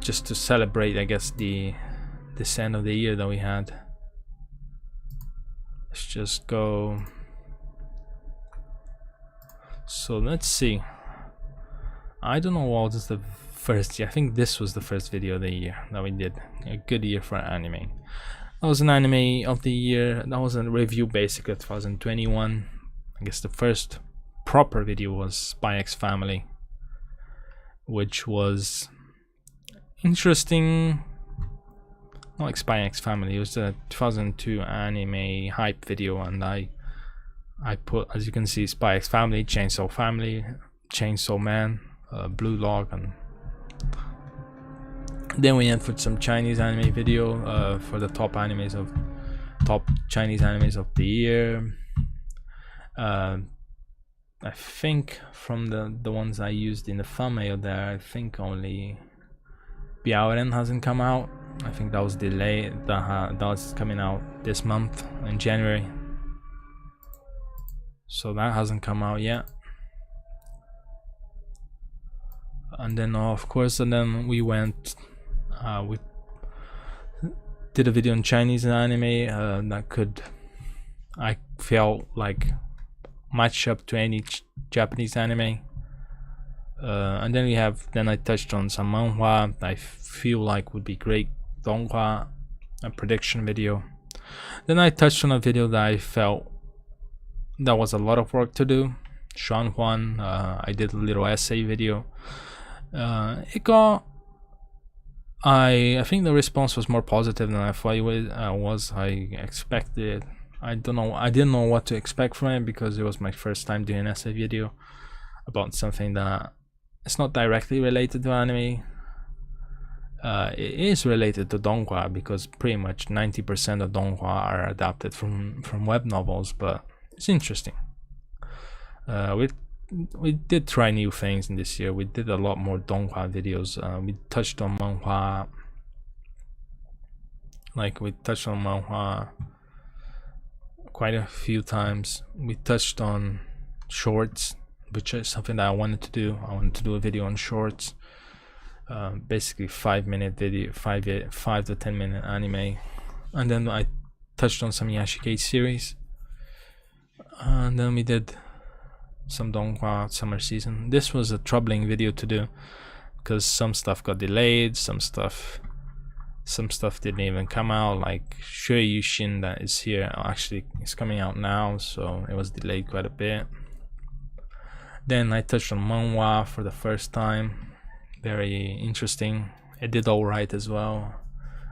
Just to celebrate, I guess, this end of the year that we had. Let's just go. So let's see. I don't know what was the first year. I think this was the first video of the year that we did. A good year for anime. That was an anime of the year. That was a review, basically, 2021. I guess the first proper video was Spy X Family, which was interesting. Not like Spy X Family. It was a 2002 anime hype video, and I put, as you can see, Spy X Family, Chainsaw Man, Blue Log, and then we went for some Chinese anime video for the top Chinese animes of the year. I think from the ones I used in the thumbnail there, I think only Biaoren hasn't come out. I think that was delayed. That was coming out this month in January, so that hasn't come out yet. And then of course, and then we went, we did a video on Chinese anime that I felt like match up to any Japanese anime. And then I touched on some manhwa I feel like would be great. Donghua, a prediction video. Then I touched on a video that I felt that was a lot of work to do. Xuanhuan. I did a little essay video. I think the response was more positive than I thought it was. I expected. I didn't know what to expect from it, because it was my first time doing an essay video about something that it's not directly related to anime. It is related to Donghua, because pretty much 90% of Donghua are adapted from web novels, but it's interesting. We did try new things in this year. We did a lot more Donghua videos. We touched on manhwa. Quite a few times. We touched on shorts, which is something that I wanted to do. I wanted to do a video on shorts, basically 5-minute video, 5 to 10 minute anime. And then I touched on some Yashike series, and then we did some Donghua summer season. This was a troubling video to do, because some stuff got delayed, some stuff didn't even come out, like Shueishin that is here actually is coming out now, so it was delayed quite a bit. Then I touched on manhwa for the first time. Very interesting. It did alright as well.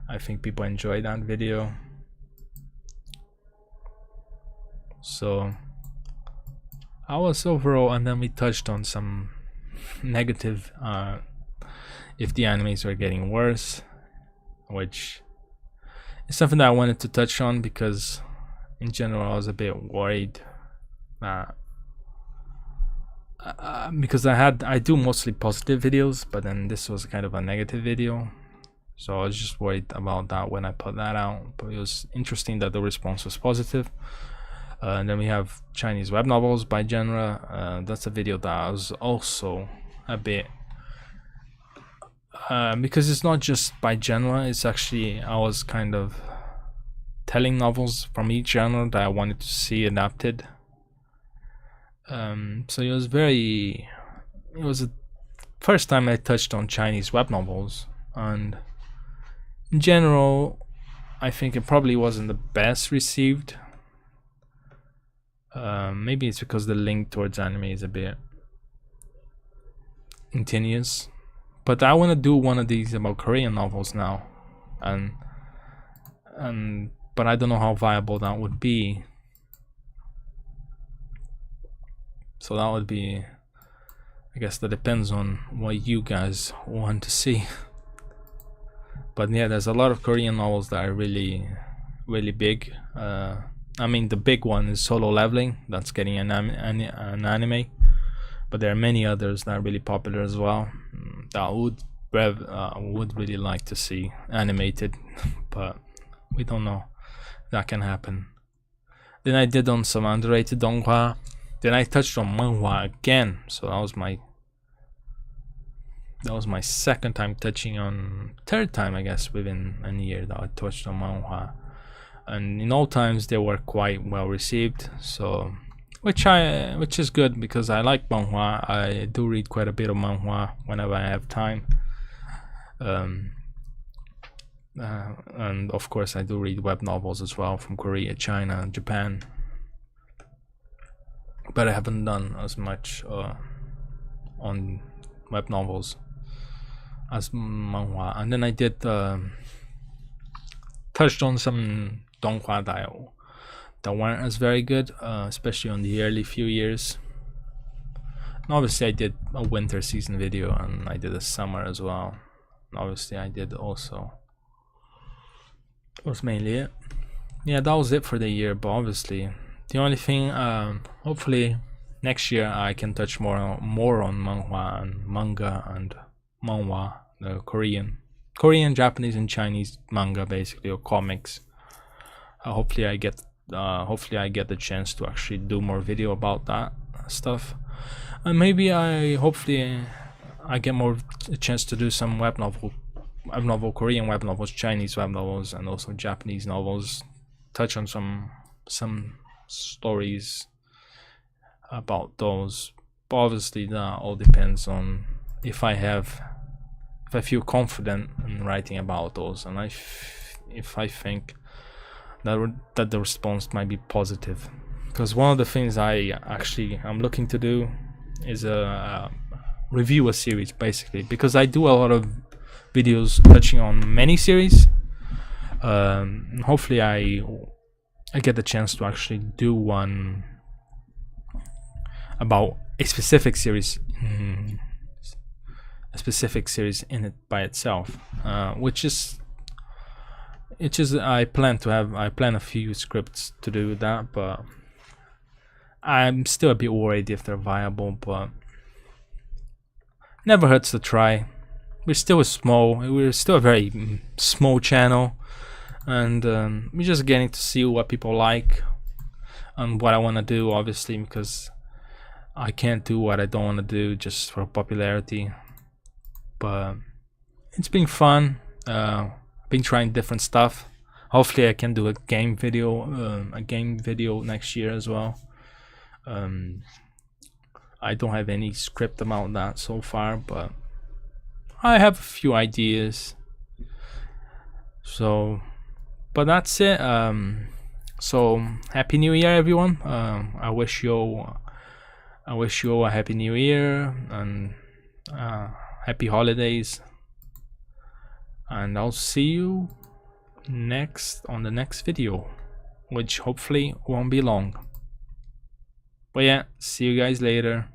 I think people enjoyed that video. So I was overall, and then we touched on some negative, if the animes were getting worse, which is something that I wanted to touch on, because in general I was a bit worried that because I do mostly positive videos, but then this was kind of a negative video, so I was just worried about that when I put that out. But it was interesting that the response was positive. And then we have Chinese web novels by genre. That's a video that I was also a bit because it's not just by genre, it's actually, I was kind of telling novels from each genre that I wanted to see adapted. So it was a first time I touched on Chinese web novels, and in general I think it probably wasn't the best received. Maybe it's because the link towards anime is a bit continuous, but I want to do one of these about Korean novels now, and but I don't know how viable that would be. So that would be, I guess that depends on what you guys want to see. But yeah, there's a lot of Korean novels that are really big. I mean, the big one is Solo Leveling, that's getting an anime, but there are many others that are really popular as well that I would really like to see animated, but we don't know if that can happen. Then I did on some underrated Donghua. Then I touched on manhwa again, so that was my second time touching on, third time I guess within a year that I touched on manhwa, and in all times they were quite well received. So which is good, because I like manhwa. I do read quite a bit of manhwa whenever I have time, and of course I do read web novels as well from Korea, China, and Japan. But I haven't done as much on web novels as manhwa. And then I did touched on some Donghua that weren't as very good, especially on the early few years. And obviously I did a winter season video, and I did a summer as well. And obviously I did also. That was mainly it. Yeah, that was it for the year. But obviously the only thing, hopefully next year I can touch more on manhwa and manga and manhwa, the Korean, Japanese, and Chinese manga, basically, or comics. Hopefully I get the chance to actually do more video about that stuff, and maybe hopefully I get more a chance to do some web novel, Korean web novels, Chinese web novels, and also Japanese novels. Touch on some stories about those, but obviously that all depends on if I feel confident in writing about those, and if I think that the response might be positive. Because one of the things I'm looking to do is review a series, basically, because I do a lot of videos touching on many series. Hopefully I get the chance to actually do one about a specific series in it by itself, which is I plan a few scripts to do that, but I'm still a bit worried if they're viable. But never hurts to try. We're still a very small channel, and we're just getting to see what people like and what I want to do, obviously, because I can't do what I don't want to do just for popularity. But it's been fun. Been trying different stuff. Hopefully I can do a game video next year as well. I don't have any script about that so far, but I have a few ideas. So, but that's it. So happy New Year, everyone. I wish you all a happy New Year and happy holidays. And I'll see you on the next video, which hopefully won't be long. But yeah, see you guys later.